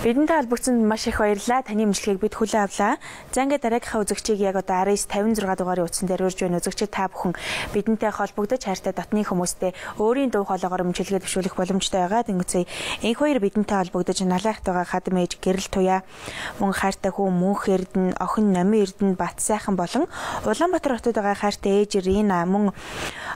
Бидэнтэй холбогдсонд маш их баярлалаа. Таны имжлэгийг бид хүлээн авлаа. За ингээд дараагийнхаа үзэгчийг яг одоо 1956 дугаарын утсан дээр урьж байна. Үзэгчид та бүхэн бидэнтэй холбогдож хайртай дотны хүмүүстэй өөрийн дуу хоолойгоор имжлэгээ дэвшүүлэх боломжтой байгаа. Тэнгуцээ энх хоёр бидэнтэй холбогдож налайхт байгаа хадам ээж гэрэл туяа мөн хайртай хүү мөнх эрдэнэ охин номин эрдэнэ бат сайхан болон Улаанбаатар хотод байгаа хайртай ээж Рина мөн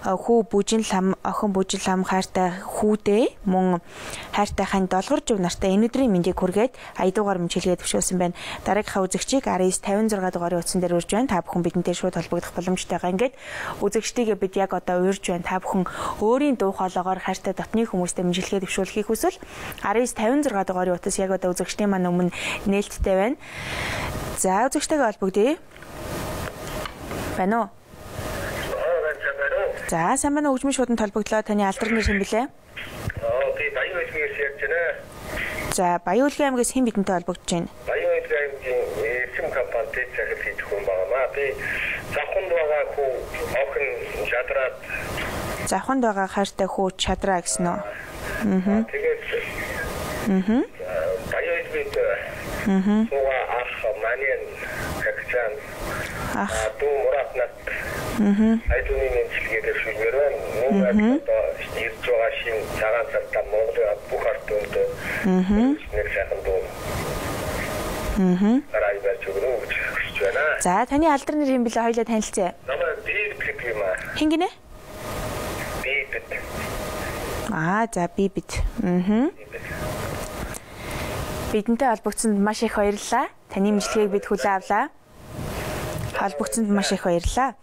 хүү бүжин лам охин бүжин лам хайртай хүүдээ мөн хайртай хань долгор жив нартай энэ өдрийн мэндийг хүргээд аядуугаар мэмчилгээ төвшүүлсэн байна. Дараагийнхаа үзэгчийг 1956 дугаарын утсан дээр урьж байна. Та бүхэн бидэнтэй шууд холбогдох боломжтой байгаа. Ингээд үзэгчдийгээ бид яг одоо урьж байна. Та бүхэн өөрийн дуу хоолойгоор хайртай дотны хүмүүстэй мэмчилгээ төвшүүлэхийг хүсвэл 1956 дугаарын утас яг одоо үзэгчдийн маань өмнө нээлттэй байна. За үзэгчтэйгээ холбогдъё. Байна уу? За сайн байна уу хөгжмийн шууданд холбогдлоо. Таны алдар нэр хэн блэ? Би Баян аймгаас ярьж байна. За Баян аймгаас хэн бидэнтэй холбогдож байна? Баян аймгийн эсэм компанитэй захирал хийх хүн байна. Би завханд байгаа хүү охин шадраад. Завханд байгаа хайртай хүү чадраа гэсэн үү? Тэгээд Баян аймгт сууга ах манин кагчан дүү муратнат айдууны нэмжлэгээр шүлгээр байна. Нүүр одоо ирж байгаа шин цагаан цартаа Монголын бүх ард түмэнд нэг сайхан дуу. Арай байж өгнө гэж хүсэж байна. За таны алдар нэр хэн блэ? Хоёулаа танилцъя. Намайг Бибит юм аа. Хэн гинэ? Бибит. За Бибит. Бидэнтэй холбогдсонд маш их баярлалаа. Таны имжлэгийг бид хүлээн авлаа. Холбогдсонд маш их баярлалаа.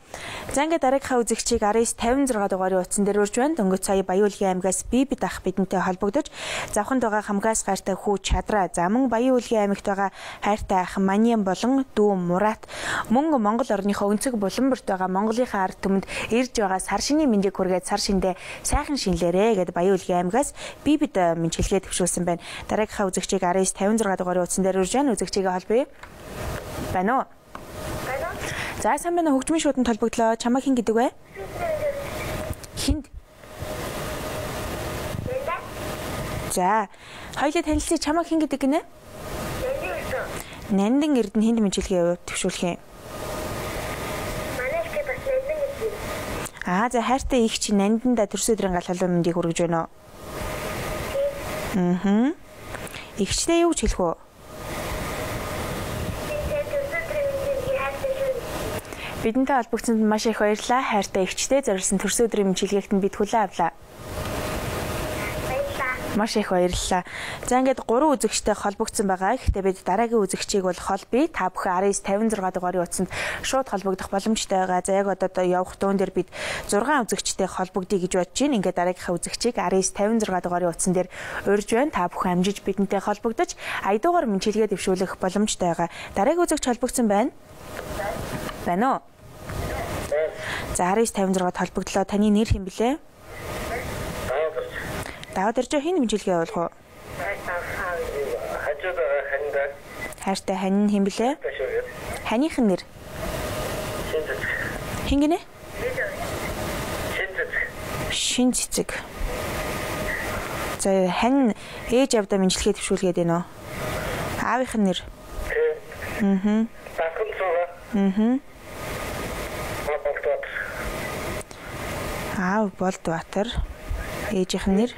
За ингээд дараагийнхаа үзэгчийг 1956 дугаарын утсан дээр урьж байна. Дөнгөж сая Баян аймгаас Бибит ах бидэнтэй холбогдож завханд байгаа хамгаас гайртай хүү чадраа, за мөн Баян аймагт байгаа хайртай ах Маньян болон дүү Мурат мөн Монгол орныхоо өнцөг буланбарт байгаа Монголынхаа ард түмэнд ирж байгаа сар шинийн мэндийг хүргээд сар шиндээ сайхан шинлээрэ гэд Баян аймгаас Бибит мэдчилгээ төвшүүлсэн байна. Дараагийнхаа үзэгчийг 1956 дугаарын утсан дээр урьж байна. Үзэгчийгээ холбоё. Байна уу? За сайн байна уу хөгжмийн шууданд холбогдлоо. Чамайг хэн гэдэг вэ? Хинд? За хоёулаа танилцъя. Чамайг хэн гэдэг гинэ? Нандин Эрдэнэ хинд мэдчилгээ төвшүүлэх юм. Манай ихтэй бас Нандин гэдэг. За хайртай их чи Нандинда төрсөн өдрийн гал халуун мэндийг хүргэж байна уу? Ихчтэй юу ч хэлэх үү? Бидэнтэй холбогдсонд маш их баярлалаа. Хайртай ихчтэй зориулсан төрсөн өдрийн мэдчилгээгт нь бид хүлээн авлаа. Маш их баярлалаа. За ингээд 3 үзэгчтэй холбогдсон байгаа. Гэхдээ бид дараагийн үзэгчийг бол холбоё. Та бүхэн 1956 дугаарын утсанд шууд холбогдох боломжтой байгаа. За яг одоо явах дуун дээр бид 6 үзэгчтэй холбогдъё гэж бодож байна. Ингээд дараагийнхаа үзэгчийг 1956 дугаарын утсан дээр урьж байна. Та бүхэн амжиж бидэнтэй холбогдож айдуугаар мэдчилгээ дэвшүүлэх боломжтой байгаа. Дараагийн үзэгч холбогдсон байна. Байна уу? За 1956-д холбогдлоо. Таны нэр хэн блэ? Даваад ирж хэн мэдчилгээ явуулах уу? Хажууд ханьда. Хайртай хань хэн блэ? Ханийхэн нэр? Хэн гинэ? Шин цэцэг. За хань ээж авдаа мэдчилгээ төвшүүлгээд байна уу? Аавынх нь нэр? Бахан цуга. Аав Болдбаатар. Ээжийнх нь нэр?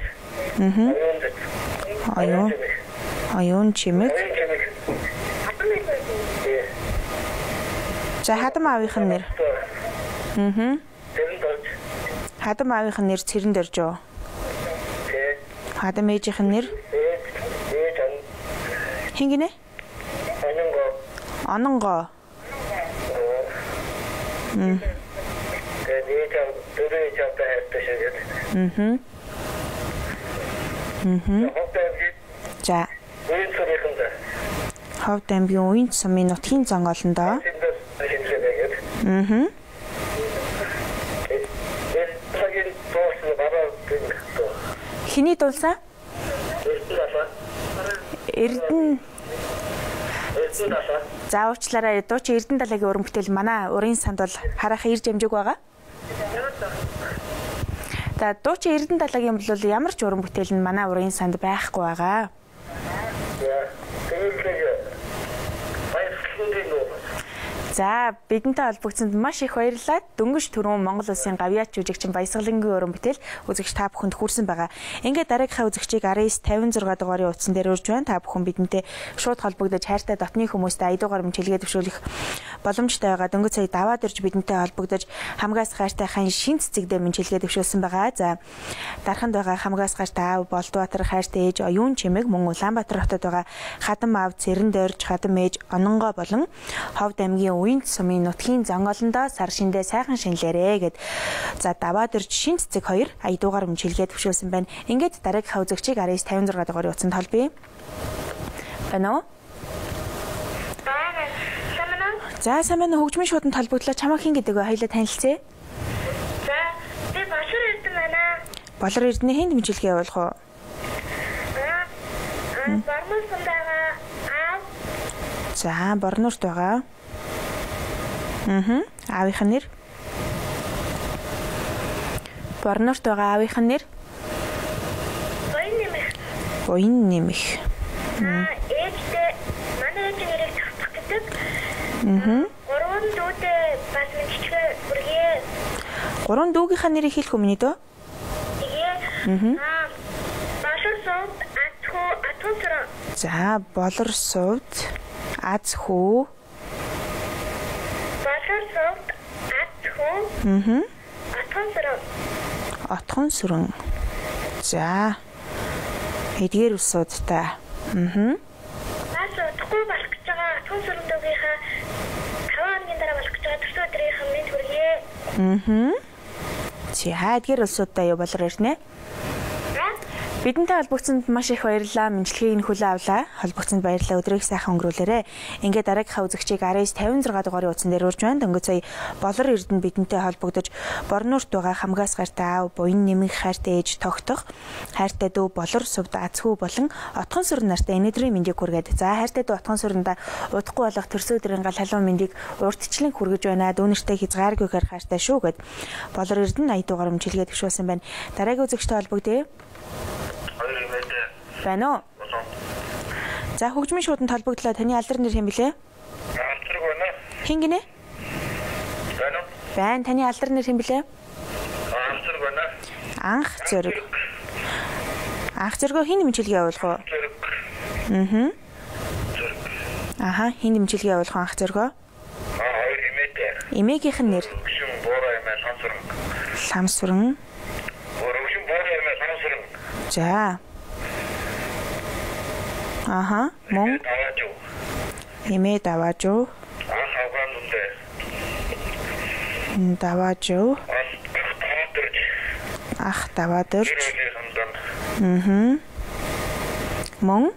Оюун чимэг. За хадам аавынх нь нэр? Хадам аавынх нь нэр Цэрэнд орж юу? Хадам ээжийнх нь нэр? Хэн гинэ? Ононгоо. За. Ховд аймгийн Уян сумын нутгийн зонгоолондоо. Хиний дуулсан? Эрдэнэ. За уучлаарай. Дуучин Эрдэнэ далайгийн уран бүтээл манай урын санд бол харахаа ирж амжиг байгаа. За дуучин Эрдэнэ далайгийн бол ямар ч уран бүтээл нь манай урын санд байхгүй байгаа. За бидэнтэй холбогдсонд маш их баярлалаа. Дөнгөж түрүүн Монгол Улсын гавьяач жүжигчин Баясгалангийн уран бүтээл үзэгч та бүхэнд хүрсэн байгаа. Ингээд дараагийнхаа үзэгчийг 1956 дугаарын утсан дээр урьж байна. Та бүхэн бидэнтэй шууд холбогдож хайртай дотны хүмүүстэй айдуугаар мэдчилгээ төвшүүлэх боломжтой байгаа. Дөнгөж сая даваад ирж бидэнтэй холбогдож хамгаас гайртай хан шин цэцэгдээ мэдчилгээ төвшүүлсэн байгаа. За дарханд байгаа хамгаас гайртай аав Болдбаатар хайртай ээж Оюун чимэг мөн Улаанбаатар хотод байгаа хадам аав Цэрэнд орж хадам ээж Ононгоо болон Ховд аймгийн Уян сумын нутгийн зонгоолондоо сар шиндээ сайхан шинлээрэ гэд за даваад ирж шин цэцэг 2 айдуугаар мэдчилгээ төвшүүлсэн байна. Ингээд дараагийнхаа үзэгчийг 1956 дугаарын утсанд холбоё. Байна уу? За сайн байна уу хөгжмийн шууданд холбогдлоо. Чамайг хэн гэдэг вэ? Хоёулаа танилцъя. За би Болор Эрдэнэ хэнд мэнчилгээ явуулах уу? Борнуурт байгаа. За, Борнуурт байгаа. Аавынх нь нэр? Борнуурт байгаа аавынх нь нэр? Буян нэмэх. Ээжтэй манай ээж нэрийг тавтах гэдэг. 3 дүүтэй бас мэнчилгээ бүргээ. 3 дүүгийнхаа нэрийг хэлэх үү миний дөө? Болор сувд атхуу сүрэн. За, Болор сувд атхуу. Болор сувд атхуу. Атхуу сүрэн. Отхон сүрэн. За. Эдгээр усуудтай. Наас утгагүй болох гэж байгаа атхуу сүрэндөгийнхаа 5 хоногийн дараа болох гэж байгаа төрсөн өдрийнхэн мэд хүргэе. За, эдгээр усуудтай юу Болор Эрдэнэ? Бидэнтэй холбогдсонд маш их баярлалаа. Мэнчилгээг нь хүлээн авлаа. Холбогдсонд баярлалаа. Өдрийг сайхан өнгөрүүлээрэй. Ингээд дараагийнхаа үзэгчийг 1956 дугаарын утсан дээр урьж байна. Дөнгөж сая Болор Эрдэнэ бидэнтэй холбогдож Борнуурт байгаа хамгаас хайртай аав, буян нэмэх хайртай ээж тогтох, хайртай дүү Болор сувд Азхүү болон Отхон сүрэн нартай өнөөдрийн мэндийг хүргээд. За, хайртай дүү Отхон сүрэндээ удахгүй болох төрсөн өдрийн гал халуун мэндийг урьдчилан хүргэж байна. Дүүнэртэй хязгааргүйгээр хайртай шүү гэд Болор Эрдэнэ 80 дугаар мэнчилгээ төвшүүлсэн байна. Дараагийн үзэгчтэй холбогдъё. Байна уу? За, хөгжмийн шууданд холбогдлоо. Таны алдар нэр хэм блэ? Амтраг байна. Хин гинэ? Байна. Байна. Таны алдар нэр хэм блэ? Амтраг байна. Анх зэрэг. Анх зэрэгөө хин мэнчилгээ явуулах уу? Аха, хин мэнчилгээ явуулах анх зэрэгөө? Хоёр эмээтэй. Эмээгийнх нь нэр? Өгшин буурай эмээ Самсүрэн. Самсүрэн. Өгшин буурай эмээ Самсүрэн. За. Аха, мөн. Эмээ даваажуу. Даваажуу. Ах даваадэрч. Мөн.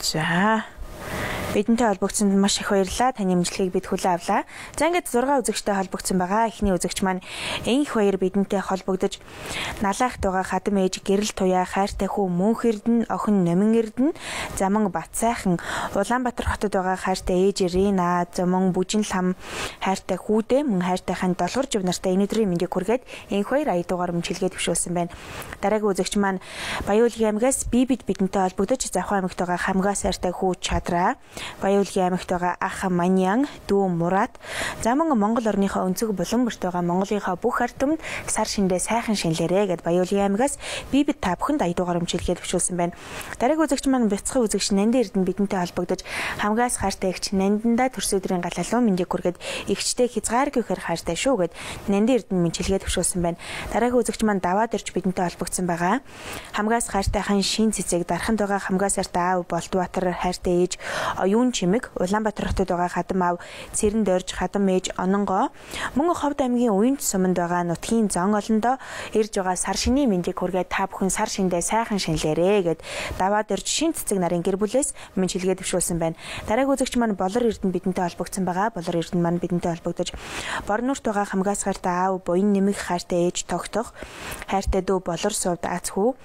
За. Бидэнтэй холбогдсонд маш их баярлалаа. Таны имжлэгийг бид хүлээн авлаа. За, ингээд 6 үзэгчтэй холбогдсон байгаа. Эхний үзэгч маань энх хоёр бидэнтэй холбогдож налаахт байгаа хадам ээж гэрэл туяа хайртай хүү Мөнх Эрдэнэ, охин Номин Эрдэнэ, заман Батсайхан, Улаанбаатар хотод байгаа хайртай ээж Рина, заман Бүжин лам хайртай хүүдээ, мөн хайртайхан долгор жив нартай өнөөдрийн мэндийг хүргээд энх хоёр 80 дугаар мэнчилгээ төвшүүлсэн байна. Дараагийн үзэгч маань Баяуулгийн аймгаас бидэнтэй холбогдож Завхан аймагт байгаа хамгаас хайртай хүү Чадраа, Баяуулгийн аймагт байгаа ах Маньян, дүү Мурат, заман Монгол орныхоо өнцөг Буланбөрт байгаа Монголынхаа бүх ард түмэнд сар шиндээ сайхан шинлээрэй гэд Баяуулгийн аймгаас бид та бүхэнд 80 дугаар мэнчилгээ төвшүүлсэн байна. Дараагийн үзэгч маань бяцхан үзэгч Нандин Эрдэнэ бидэнтэй холбогдож хамгаас хайртай эгч Нандиндаа төрсөн өдрийн гал халуун мэндийг хүргээд эгчтэй хязгааргүйхээр хайртай шүү гэд Нандин Эрдэнэ мэнчилгээ төвшүүлсэн байна. Дараагийн үзэгч маань Даваад ирж бидэнтэй холбогдсон байгаа. Хамгаас хайртайхан шин цэцэг дарханд байгаа хамгаас хайртай аав Болдбаатар хайртай ээж Оюун Чимэг, Улаанбаатар хотод байгаа хадам аав Цэрэн Дорж, хадам ээж Ононгоо, мөн Ховд аймгийн Уянт суманд байгаа нутгийн зон олондоо ирж байгаа сар шинийн мэндийг хүргээд та бүхэн сар шиндээ сайхан шинлээрэй гэд Даваад ирж шин цэцэг нарын гэр бүлээс мэнчилгээ төвшүүлсэн байна. Дараагийн үзэгч маань Болор Эрдэнэ бидэнтэй холбогдсон байгаа. Болор Эрдэнэ маань бидэнтэй холбогдож Борнуурт байгаа хамгаас хайртай аав буян нэмэх хайртай ээж тогтох, хайртай дүү Болор сувд Азхүү,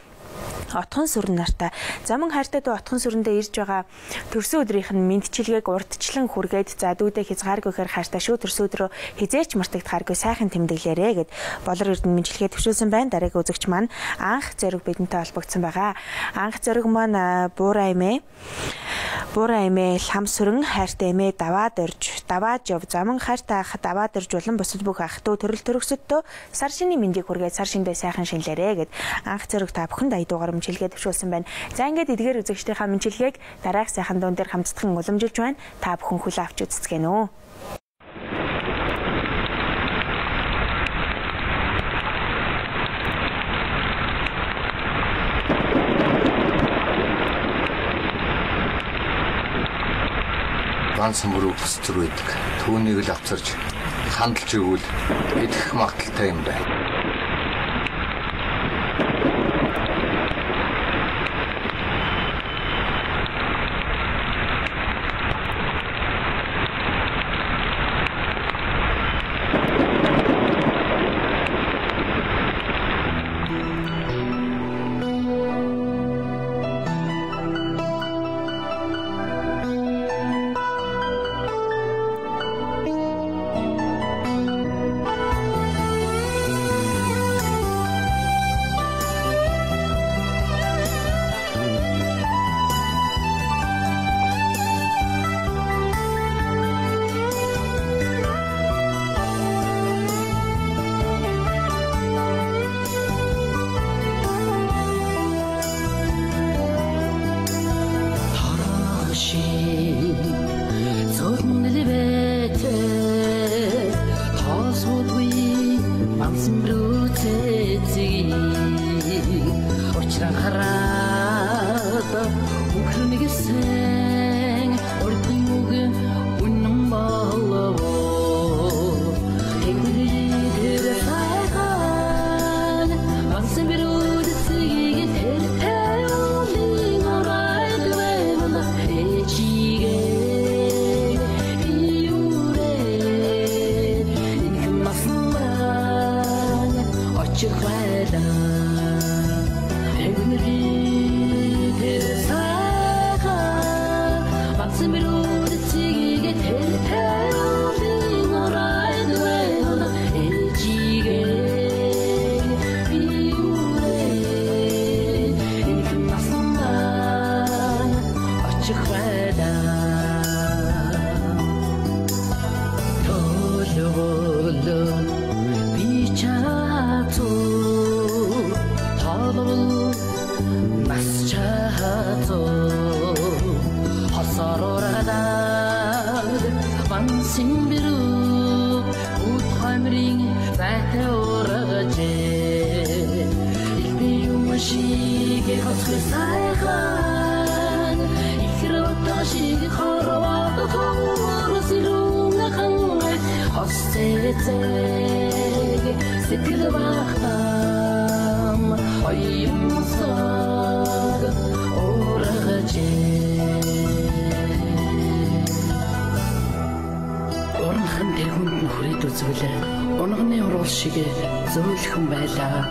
Отхон сүрэн нартай заман хайртай дүү Отхон сүрэндээ ирж байгаа төрсөн өдрийнх нь мэдчилгээг урдчлан хүргээд за дүүдээ хязгааргүйгээр хайртай шүү төрсөн өдрөө хизээч мартагдахааргүй сайхан тэмдэглээрэй гэд Болор Эрдэнэ мэнчилгээ төвшүүлсэн байна. Дараагийн үзэгч маань анх зэрэг бидэнтэй холбогдсон байгаа. Анх зэрэг маань буурай эмээ лам сүрэн хайртай эмээ даваад ирж давааж яв заман хайртай ах даваад ирж болон бусад бүх ах トゥ төрөл төрөсөдөө сар шинийн мэндийг хүргээд сар шиндээ сайхан шинлээрэй гэд анх зэрэг та бүхэнд 80 дугаар мэнчилгээ төвшүүлсэн байна. За, ингээд эдгээр үзэгчдийнхаа мэнчилгээг дараах сайхан дуун дээр хамтдагхан уламжилж байна. Та бүхэн хүлээн авч үзцгээнэ үү. Ганц мөрөг хөстөр байдаг. Түүнийг л авчирч хандалж өгвөл идэх магадaltaй юм байна. Онгоны уруул шиг зөөлхөн байлаа.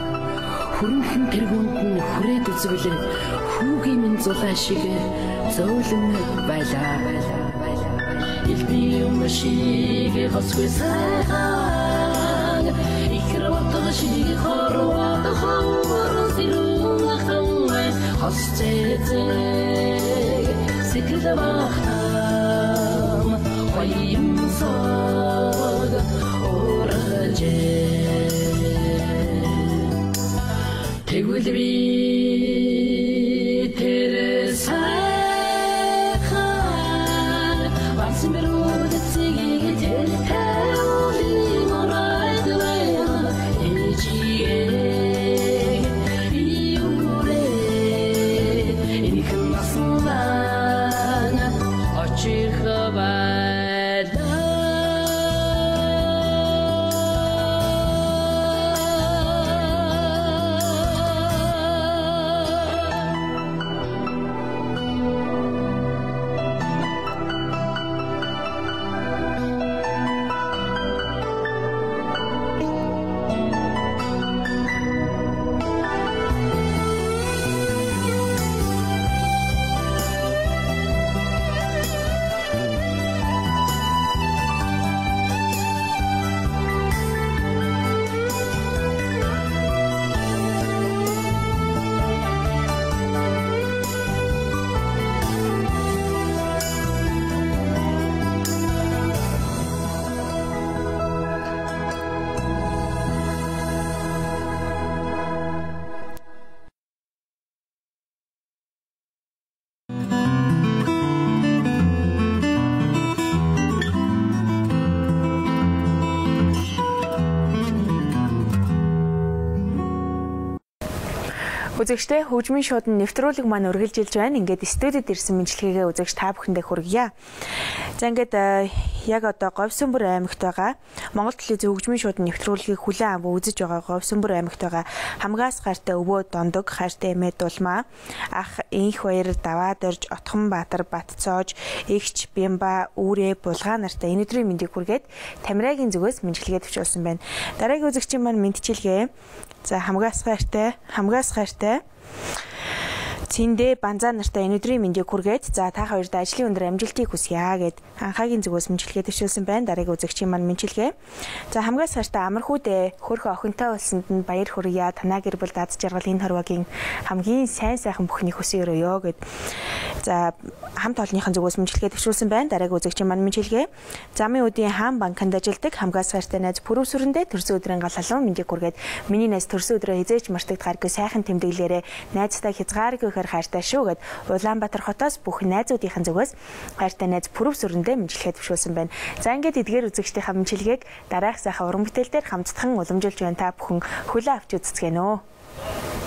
Хүрэнхэн тэргүүнд нь хүрээд үзвэл хүүгийн минь зулаа шиг зөөлөн байлаа. Илби юм шиг хосгүй сайхан ихротог шиг хорвоо хавар зирүүн хаваа хосцээ сэтгэлбахам хоёмсаг тэгвэл би тэр сайхан варсан бэрүүд цэгийг тэр тавлын орайд байна ичигээ би үрээ энийхэн наснан очих байлаа. Үзэгчтэй хөгжмийн шууд нэвтрүүлэг маань үргэлжилж байна. Ингээд студид ирсэн мэдлэгээ үзэгч та бүхэндээ хүргье. За ингээд яг одоо Говьсөнбөр аймагт байгаа Монгол телевизийн хөгжмийн шууд нэвтрүүлгийг хүлээн аван үзэж байгаа Говьсөнбөр аймагт байгаа хамгаас гайртай өвөө Дондог, хайртай эмээ Дулмаа, ах Инх баяр Даваад орж Отхон Баатар Батцоож, эгч Бямба, Үүрээ Булгаа нартай энэ өдрийн мэндийг хүргээд Тамирагийн зүгээс мэдлэгээ төвчүүлсэн байна. Дараагийн үзэгчийн маань мэдчилгээ. За хамгаас гайртай Цэндэ Банзаа нартай энэ өдрийн мэндийг хүргээд за та хоёрт ажлын өндөр амжилтыг хүсье гэд анхаагийн зүгээс мэдлэгээ төвшүүлсэн байна. Дараагийн үзэгчийн маань мэдлэгээ. За хамгаас гайртай амархүүдээ хөрхө охинтой болсонд нь баяр хүргье. Танаа гэр бүл дад жаргал энэ хорвогийн хамгийн сайн сайхан бүхний хүсье өрөөё гэд. За хамт олонныхын зүгээс мэдлэгээ төвшүүлсэн байна. Дараагийн үзэгчийн маань мэдлэгээ. Замын үдийн хаан банкнд ажилладаг хамгаас гайртай найз Пүрвсүрэндээ төрсөн өдрийн галалуун мэндийг хүргээд миний найз төрсөн өдрөө хизээч мартагдгааргүй сайхан тэмдэглээрээ найзтай хязгааргүй үнэхээр хайртай шүү гэд Улаанбаатар хотоос бүх найзуудынхаа зүгээс хайртай найз Пүрэв сүрэндээ мэдлэгээ төвшүүлсэн байна. За ингээд эдгээр үзэгчдийнхээ мэдлэгийг дараах сайхан уран бүтээл дээр хамтдхан уламжилж байна. Та бүхэн хүлээн авч үзцгээнэ.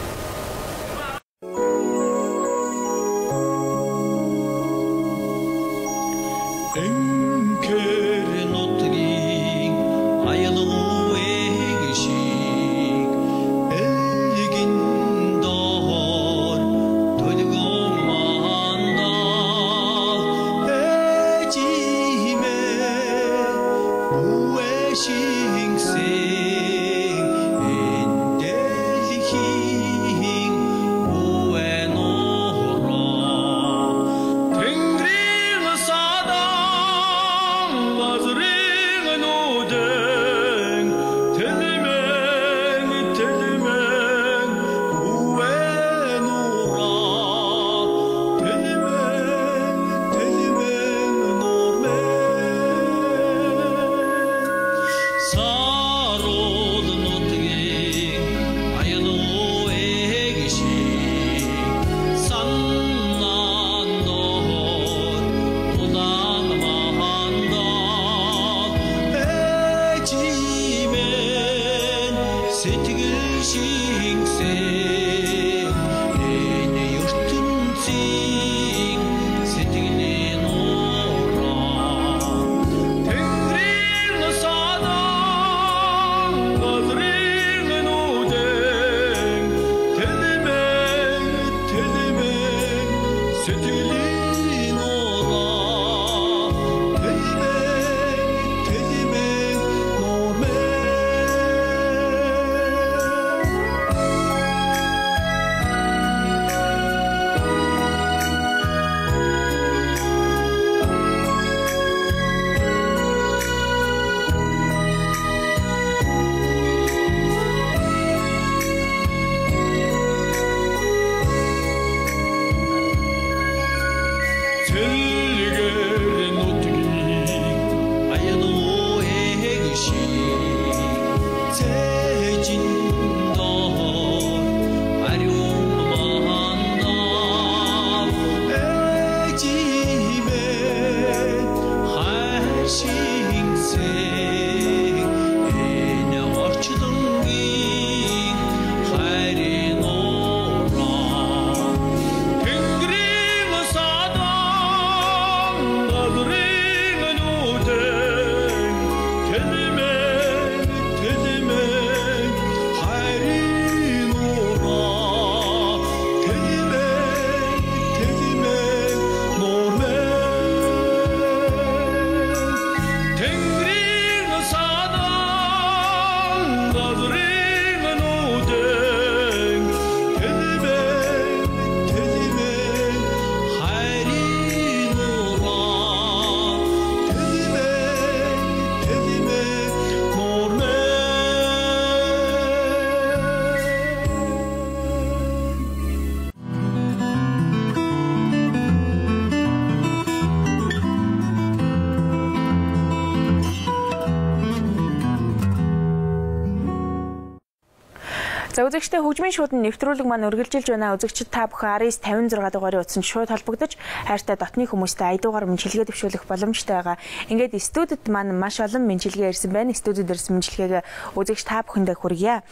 За үзэгчтэй хөгжмийн шуудан нэвтрүүлэг маань үргэлжилж байна. Үзэгчид та бүхэн 1956 дугаарыг утсан шууд холбогдож хайртай дотны хүмүүстэй айдуугаар мэдлэгээ төвшүүлэх боломжтой байгаа. Ингээд студид маань маш олон мэдлэгээ ирсэн байна. Студид ирсэн мэдлэгээг үзэгч та бүхэндээ хүргье.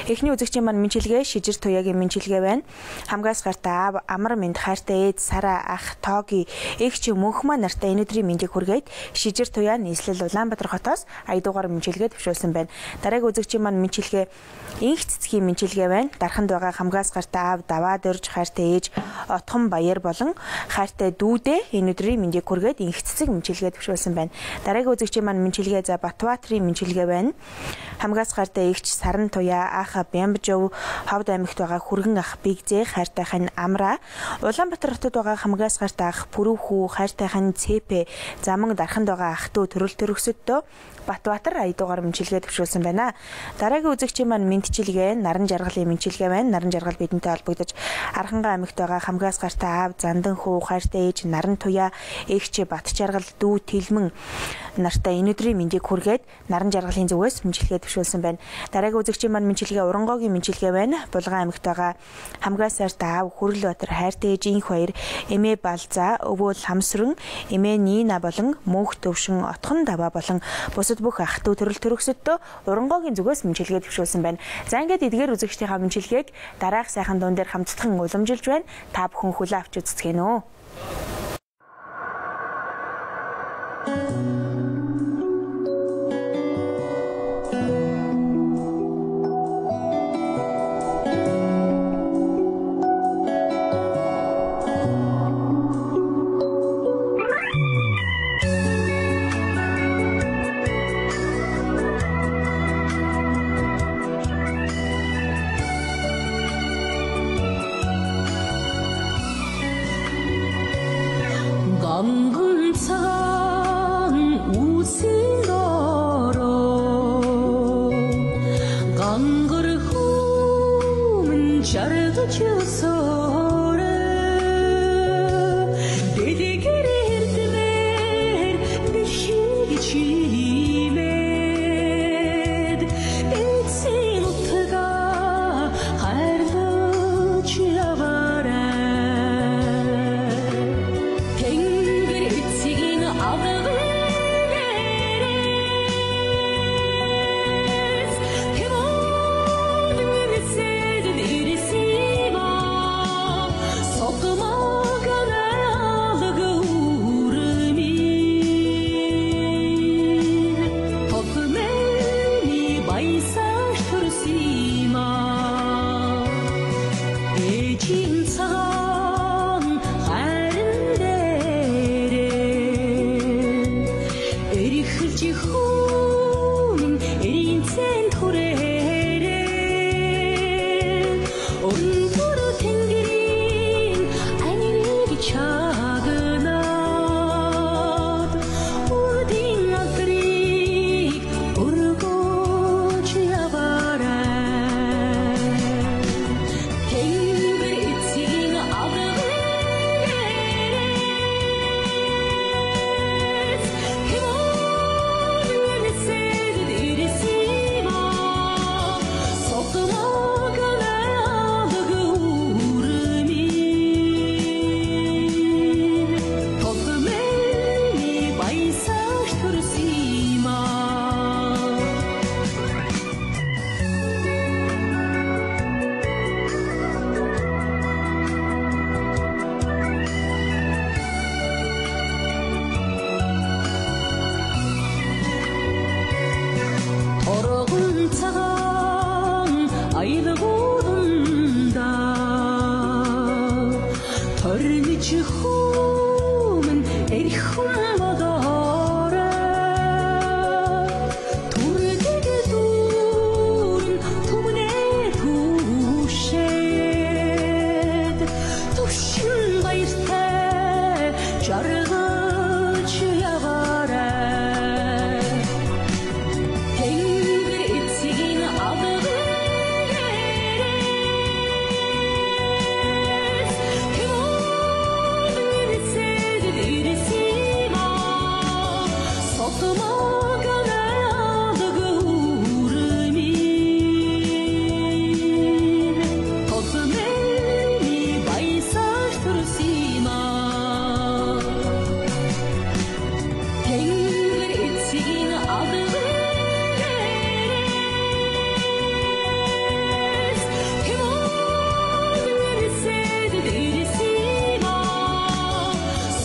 Эхний үзэгчийн маань мэдлэгээ Шижир Туяагийн мэдлэгээ байна. Хамгаас гартай аав, амар мэнд хайртай ээж, Сара ах, Тоги, эгч мөнхмаа нартай энэ өдрийн мэндийг хүргээд Шижир Туяа нийслэл Улаанбаатар хотоос айдуугаар мэдлэгээ төвшүүлсэн байна. Дараагийн үзэгчийн маань мэдлэгээ инх цэцгийн мэдлэгээ байна. Дарханд байгаа хамгаас гартай аав, даваад өрж хайртай ээж, отхон баяр болон хайртай дүүдээ энэ өдрийн мэндийг хүргээд инх цэцэг мэдлэгээ төвшүүлсэн байна. Дараагийн үзэгчийн маань мэдлэгээ за Батбаатарын мэдлэгээ байна. Хамгаас гартай эгч Саран Туяа, ах Бямбжов, Ховд аймагт байгаа хүргэн ах Бигзээ, хайртайхан Амра, Улаанбаатар хотод байгаа хамгаас гартай ах Пүрэв хүү, хайртайхан Цэпэ, заман дарханд байгаа ах дүү төрөл төрөсөддөө Батбаатар айдуугаар мэдлэгээ төвшүүлсэн байна. Дараагийн үзэгчийн маань мэдчилгээ Наран жаргалын мэдлэгээ байна. Наран жаргал бидэнтэй холбогдож Архангай аймагт байгаа хамгаас гартай аав Зандан хүү, хайртай ээж Наран Туяа, эгч Бат жаргал дүү Тэлмэн, нартай энэ өдрийн мэндийг хүргээд наран жаргалын зүгээс мэдлэгээ төвшүүлсэн байна. Дараагийн үзэгчийн маань мэдлэгээ Урангогийн мэдлэгээ байна. Булган аймагт байгаа Хамгаасарт аав Хүрлбаатар хайртай ээжийнх хоёр эмээ Балзаа, өвөө Хамсран, эмээ Нина болон мөнх төвшин Отхон Даваа болон бусад бүх ах トゥ төрөл төрөсөдөө Урангогийн зүгээс мэдлэгээ төвшүүлсэн байна. За ингээд эдгээр үзэгчдийн мэдлэгээг дараах сайхан дуун дээр хамтдхан уламжилж байна. Та бүхэн хүлээн авч үзцгээе нөө.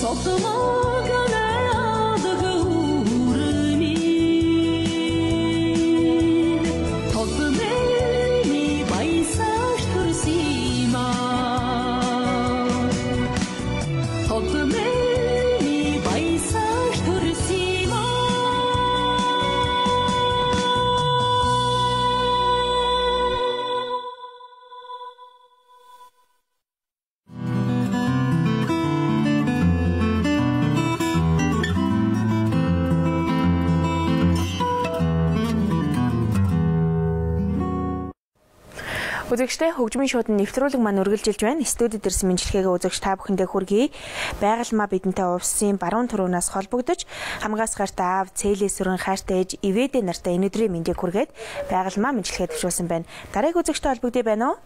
Sokma gana da gurmi Үзэгчтэй хөгжмийн шуудан нэвтрүүлэг маань үргэлжилж байна. Студид ирсэн мэдлэгээ үзэгч та бүхэндээ хүргэе. Байгалмаа бидэнтэй увсын баруун түрүүнээс холбогдож хамгаас гартай аав, цээлээ сүрэн хайртай ээж, ивэдэ нартай энэ өдрийн мэндийг хүргээд байгалмаа мэдлэгээ төвшүүлсэн байна. Дараагийн үзэгчтэй холбогдъё байна уу?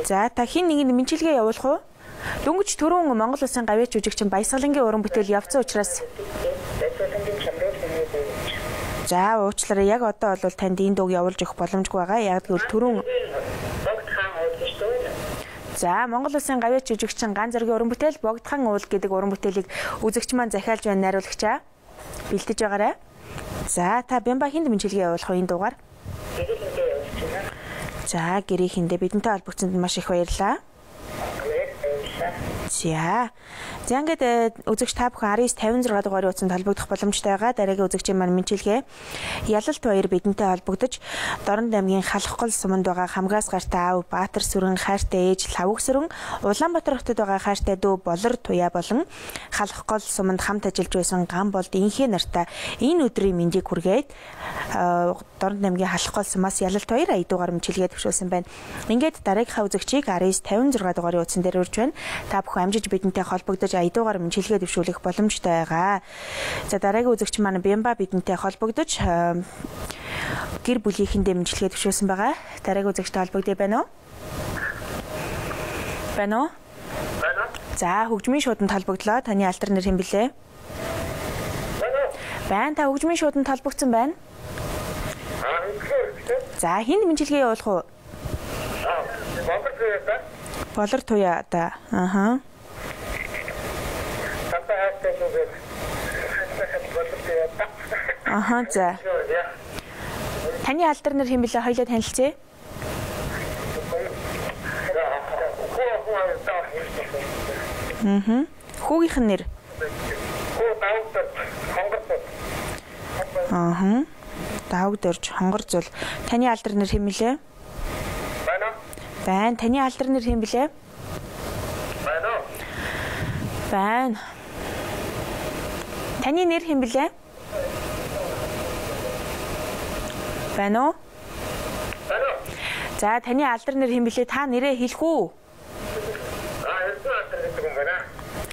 За та хин нэг мэдлэгээ явуулах уу? Дөнгөж түрүүн Монгол Улсын гавьяач жүжигчин Баясгалангийн уран бүтээл явцсан учраас за уучлаарай, яг одоо бол танд энэ дууг явуулж өгөх боломжгүй байгаа. Яг гэвэл түрүүн за Монгол Улсын гавьяач жүжигчин Ган зэргийн уран бүтээл Богдхан уул гэдэг уран бүтээлийг үзэгч маань захиалж байна, найруулагчаа бэлдэж байгаарай. За та Бямба хинд мэдлэгээ явуулах уу энэ дуугаар? За гэрээ хиндэ бидэнтэй холбогдсонд маш их баярлалаа. За ингээд үзэгч та бүхэн 1956 дугаарыг утсанд холбогдох боломжтой байгаа. Дараагийн үзэгчийн маань мэдчилгээ. Ялалт баяр бидэнтэй холбогдож Дорнод аймгийн Халах гол суманд байгаа хамгаас гартай аав Баатар сүрэн хайртай ээж Лавг сүрэн, Улаанбаатар хотод байгаа хайртай дүү Болор Туяа болон Халах гол суманд хамт ажиллаж байсан Ган болд инхээ нартай энэ өдрийн мэндийг хүргээд Дорнод аймгийн Халах гол сумаас ялалт баяр аядуугаар мэдчилгээ төвшүүлсэн байна. Ингээд дараагийнхаа үзэгчийг 1956 дугаарыг утсан дээр урьж байна. Та бүхэн амжиж бидэнтэй холбогдож аядуугаар мэдлэгээ дэвшүүлэх боломжтой байгаа. За дараагийн үзэгч маань Бямба бидэнтэй холбогдож гэр бүлийнхэндээ мэдлэгээ дэвшүүлсэн байгаа. Дараагийн үзэгчтэй холбогдъё байна уу? Байна уу? За хөгжмийн шууданд холбогдлоо. Таны алтар нэр хэн блэ? Байна. Та хөгжмийн шууданд холбогдсон байна. За хинд мэдлэгээ явуулах уу? Болор Туяа да. Аха. Аха за. Таны алдар нэр хэн блэ? Хоёулаа танилцъя. Хүүгийнх нь нэр? Аха. Давгдорж хонгорцол. Таны алдар нэр хэн блэ? Байна. Таны алдар нэр хэн блэ? Байна. Таны нэр хэн блэ? Байна уу? За таны алдар нэр хэн блэ? Та нэрээ хэлэх үү?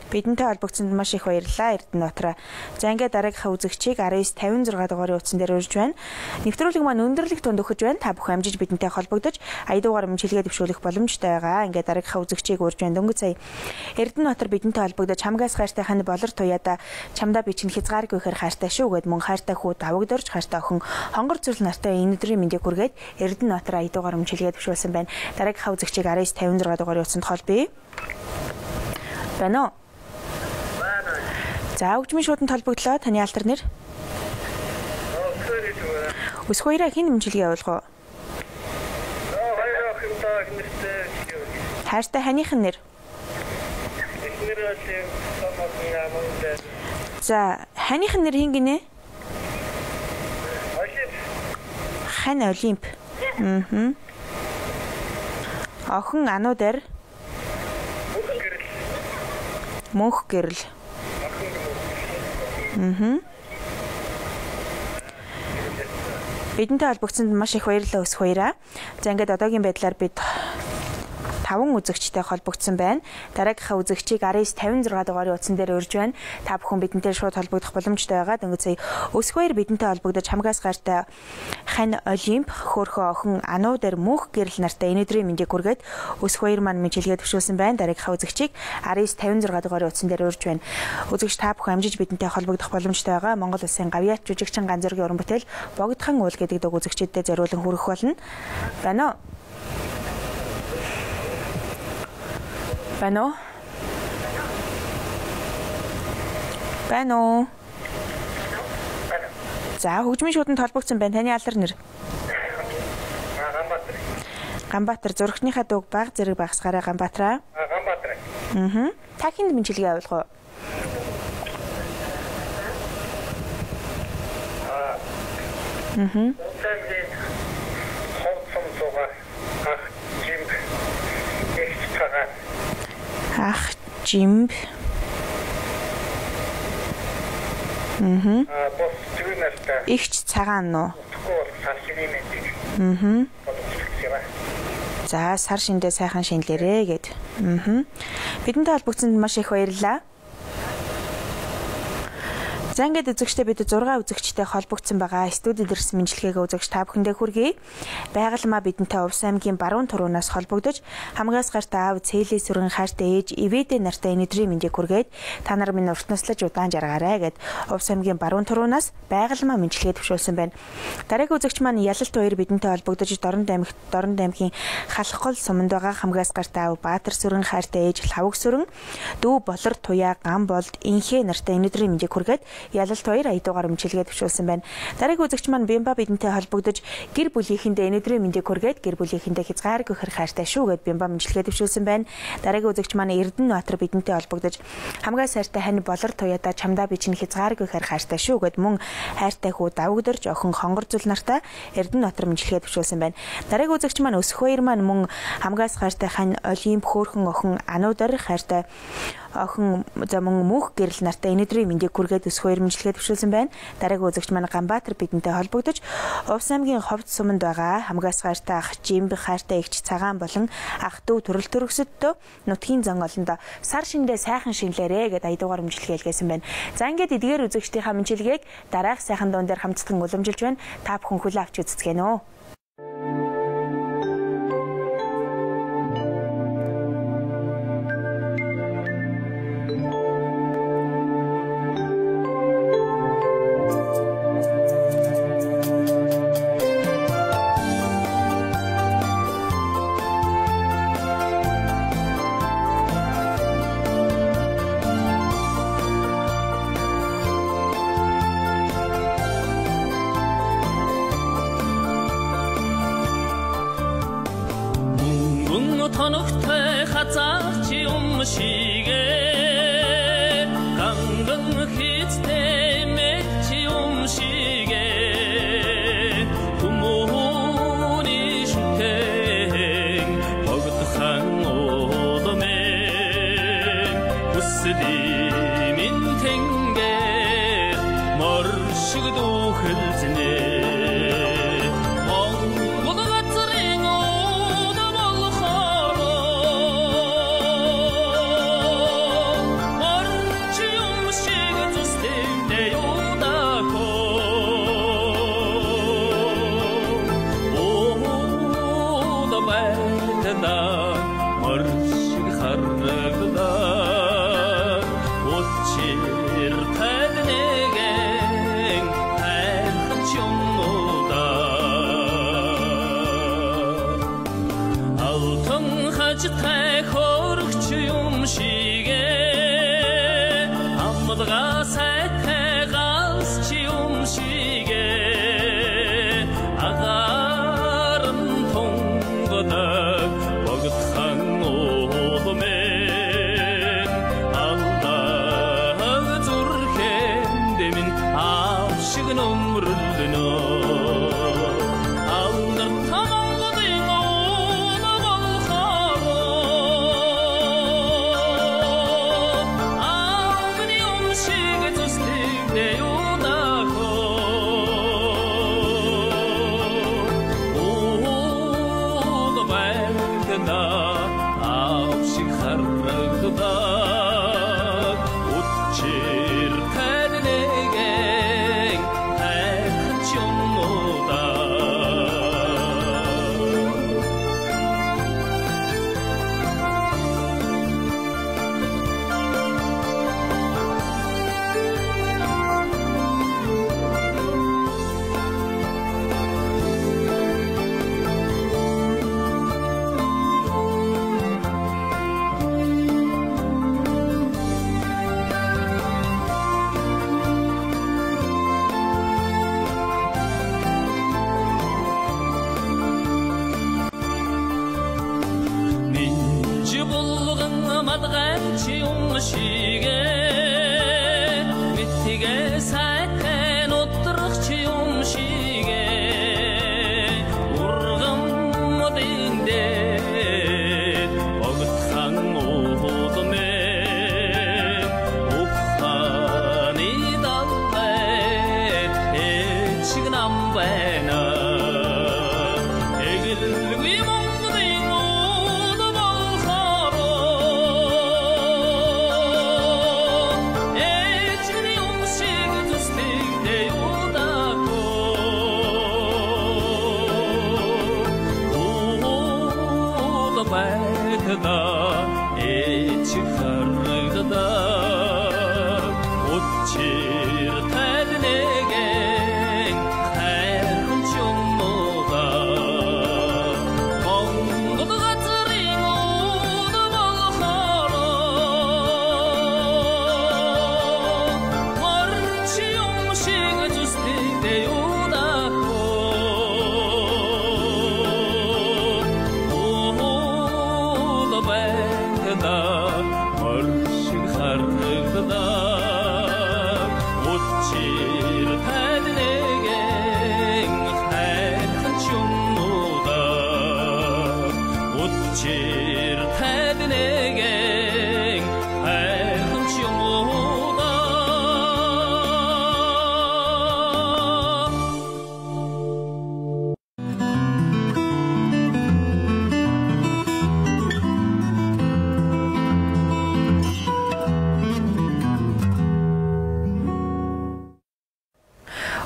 Бидэнтэй холбогдсонд маш их баярлалаа Эрдэнэбаатар. За ингээд дараагийнхаа үзэгчийг 1956 дугаарыг утсан дээр урьж байна. Нэвтрүүлэг маань өндөрлөх тунд өгч байна. Та бүхэн амжиж бидэнтэй холбогдож аядуугаар мэдлэгээ дэвшүүлэх боломжтой байгаа. Ингээд дараагийнхаа үзэгчийг урьж байна. Дөнгөж сая Эрдэнэбаатар бидэнтэй холбогдож хамгаас хайртай хань Болор Туяада чамдаа би чинь хязгааргүй ихээр хайртай шүү гэд мөн хайртай хүү Давгдорж хайртай охин хонгор зүйл нартай энэ өдрийн мэндийг хүргээд Эрдэнэбаатар аядуугаар мэдлэгээ дэвшүүлсэн байна. Дараагийнхаа үзэгчийг 1956 дугаарыг утсанд холбъё. Байна уу? За хөгжмийн шууданд холбогдлоо. Таны алтар нэр? Өс хоёроо хин мэдлэгээ явуулах уу? Хайртай ханых нь нэр? За ханых нь нэр хин гинэ? Хань Олимп. Охин Ануудар. Мөнх гэрэл. Бидэнтэй холбогдсонд маш их баярлалаа өс хоёраа. За ингээд одоогийн байдлаар бид 5 үзэгчтэй холбогдсон байна. Дараагийнхаа үзэгчийг 1956 дугаарыг утсан дээр урьж байна. Та бүхэн бидэнтэй шууд холбогдох боломжтой байгаа. Дөнгөж сая өс хоёр бидэнтэй холбогдож хамгаас гартай хань Олимп, хөөхөө охин Ануудар мөнх гэрэл нартай энэ өдрийн мэндийг хүргээд өс хоёр маань мэдлэгээ төвшүүлсэн байна. Дараагийнхаа үзэгчийг 1956 дугаарыг утсан дээр урьж байна. Үзэгч та бүхэн амжиж бидэнтэй холбогдох боломжтой байгаа. Монгол Улсын гавьяач жүжигчин Ган зэргийн уран бүтээл Богдхан уул гэдэг дог үзэгчдэд зориулан хүргэх болно. Байна уу? Байна уу? Байна уу? За хөгжмийн шууданд холбогдсон байна. Таны алдар нэр? Ганбаатар. Зурагчныхаа дууг баг зэрэг багсгаараа Ганбаатараа. Ганбаатар. Та хинд мэдлэгээ явуулах уу? Ах жимб Бос зүгээр настай. Игч цагаан уу? Тэгвэл сар шинийн мэндийг. За сар шиндээ сайхан шинлээрээ гэд. Бидэнтэй холбогдсонд маш их баярлалаа. За ингээд үзэгчтэй бид 6 үзэгчтэй холбогдсон байгаа. Студид ирсэн мэдлэгээ үзэгч та бүхэндээ хүргэе. Байгалмаа бидэнтэй Увс аймгийн баруун туруунаас холбогдож хамгаас гартай аав цээлээ сүрэн хайртай ээж Ивэдэ нартай өнөөдрийн мэндийг хүргээд та нар минь урт наслаж удаан жаргаарай гэд Увс аймгийн баруун туруунаас байгалмаа мэдлэгээ төвшүүлсэн байна. Дараагийн үзэгч маань Ялалт хоёр бидэнтэй холбогдож Дорнод аймгийн Халхгол суманд байгаа хамгаас гартай аав Баатар сүрэн хайртай ээж Лавг сүрэн дүү Болор Туяа Ган болд Инхээ нартай өнөөдрийн мэндийг хүргээд Ялалт хоёр аядуугаар өмчилгээ төвшүүлсэн байна. Дараагийн үзэгч маань Бямба бидэнтэй холбогдож гэр бүлийнхэндээ өнөөдрийн мэндийг хүргээд гэр бүлийнхэндээ хязгааргүй хэр хайртай шүү гэд Бямба өмчилгээ төвшүүлсэн байна. Дараагийн үзэгч маань Эрдэнэбаатар бидэнтэй холбогдож хамгаа сайртай хань Болор Туяада чамдаа би чинь хязгааргүй хэр хайртай шүү гэд мөн хайртай хүү Давгдорж охин Хонгор зүл нартай Эрдэнэбаатар өмчилгээ төвшүүлсэн байна. Дараагийн үзэгч маань Өсөх хоёр маань мөн хамгаас хайртай хань Олимп хөөхөн охин Ануудар хайртай охин замун мөнх гэрэл нартай өнөөдрийн мэндийг хүргээд Өсөх хоёр мэдлэгээ төвшүүлсэн байна. Дараагийн үзэгч маань Ганбаатар бидэнтэй холбогдож Увс аймгийн Ховд суманд байгаа хамгаас хайртай ах Жимб хайртай эгч Цагаан болон ах дүү төрөл төрөсөддөө нутгийн зан олондоо сар шиндээ сайхан шинлээрээ гэд аядуугаар мэдлэгээ хэлгээсэн байна. За ингээд эдгээр үзэгчдийнхаа мэдлэгийг дараах сайхан дуун дээр хамтдан уламжилж байна. Та бүхэн хүлээн авч үзцгэнэ үү. Тоногтой хазаач юм шигээ ганган хиттэй мэч юм шигээ хүмүүний шүтэн богдхан оодмэ хүсди минь тэнгэр моршиг духэлзнэ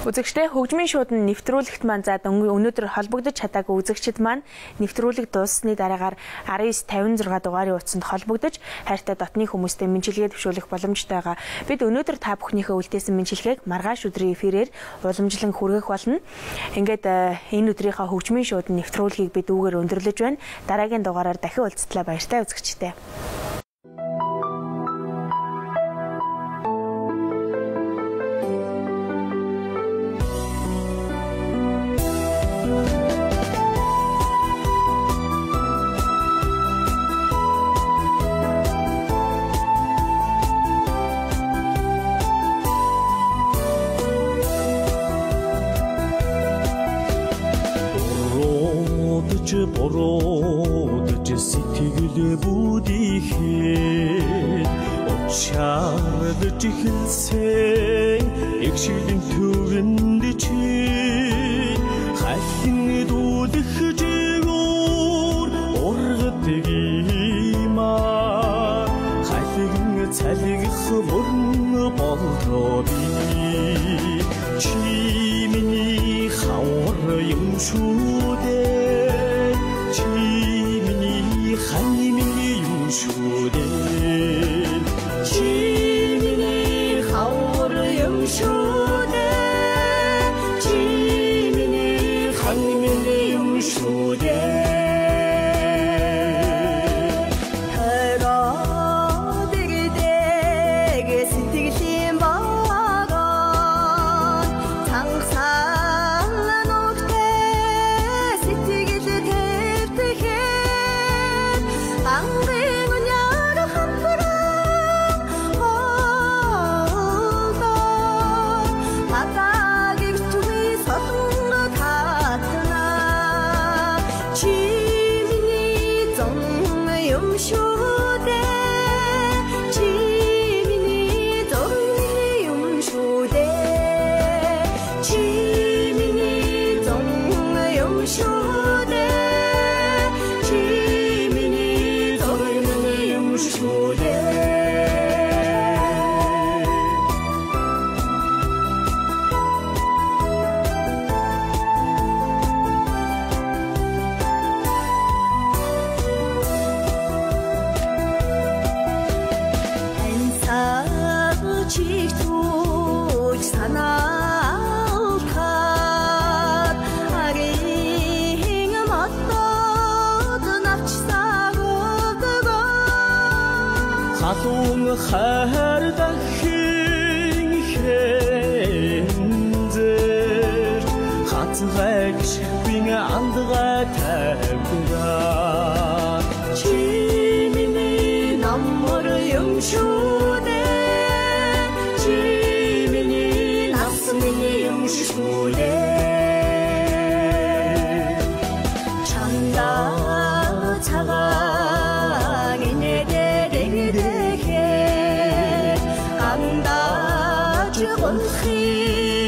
Үзэгчтэй хөгжмийн шуудан нэвтрүүлэгт маань за өнөөдөр холбогдож чадаагүй үзэгчид маань нэвтрүүлэг дууссаны дараагаар 1956 дугаарын утсанд холбогдож хайртай дотны хүмүүстэй мэндчилгээ дэвшүүлэх боломжтой байгаа. Бид өнөөдөр та бүхнийхээ үлдээсэн мэндчилгээг маргааш өдрийн эфирээр уламжлан хүргэх болно. Ингээд энэ өдрийнхөө хөгжмийн шуудан нэвтрүүлгийг бид үүгээр өндөрлөж байна. Дараагийн дугаараар дахин уулзтлаа, баяртай үзэгчтэй. Бородж сэтгэлээ бүдийхэд очаалж ихэлсэн эгшилийн төвөнд чи хайлын дүүлэх жигүүр ургадаг юм аа хайлын цалгих бүрн болтоо би чи миний хавар юм шүү дээ хайр дахин хэнзэр хатгайг шипин андгай тавга чи миний намар юм шүү дээ чи миний нас миний юм шүү дээ чанда цагаан инэдэ дэгэ андаж гонхи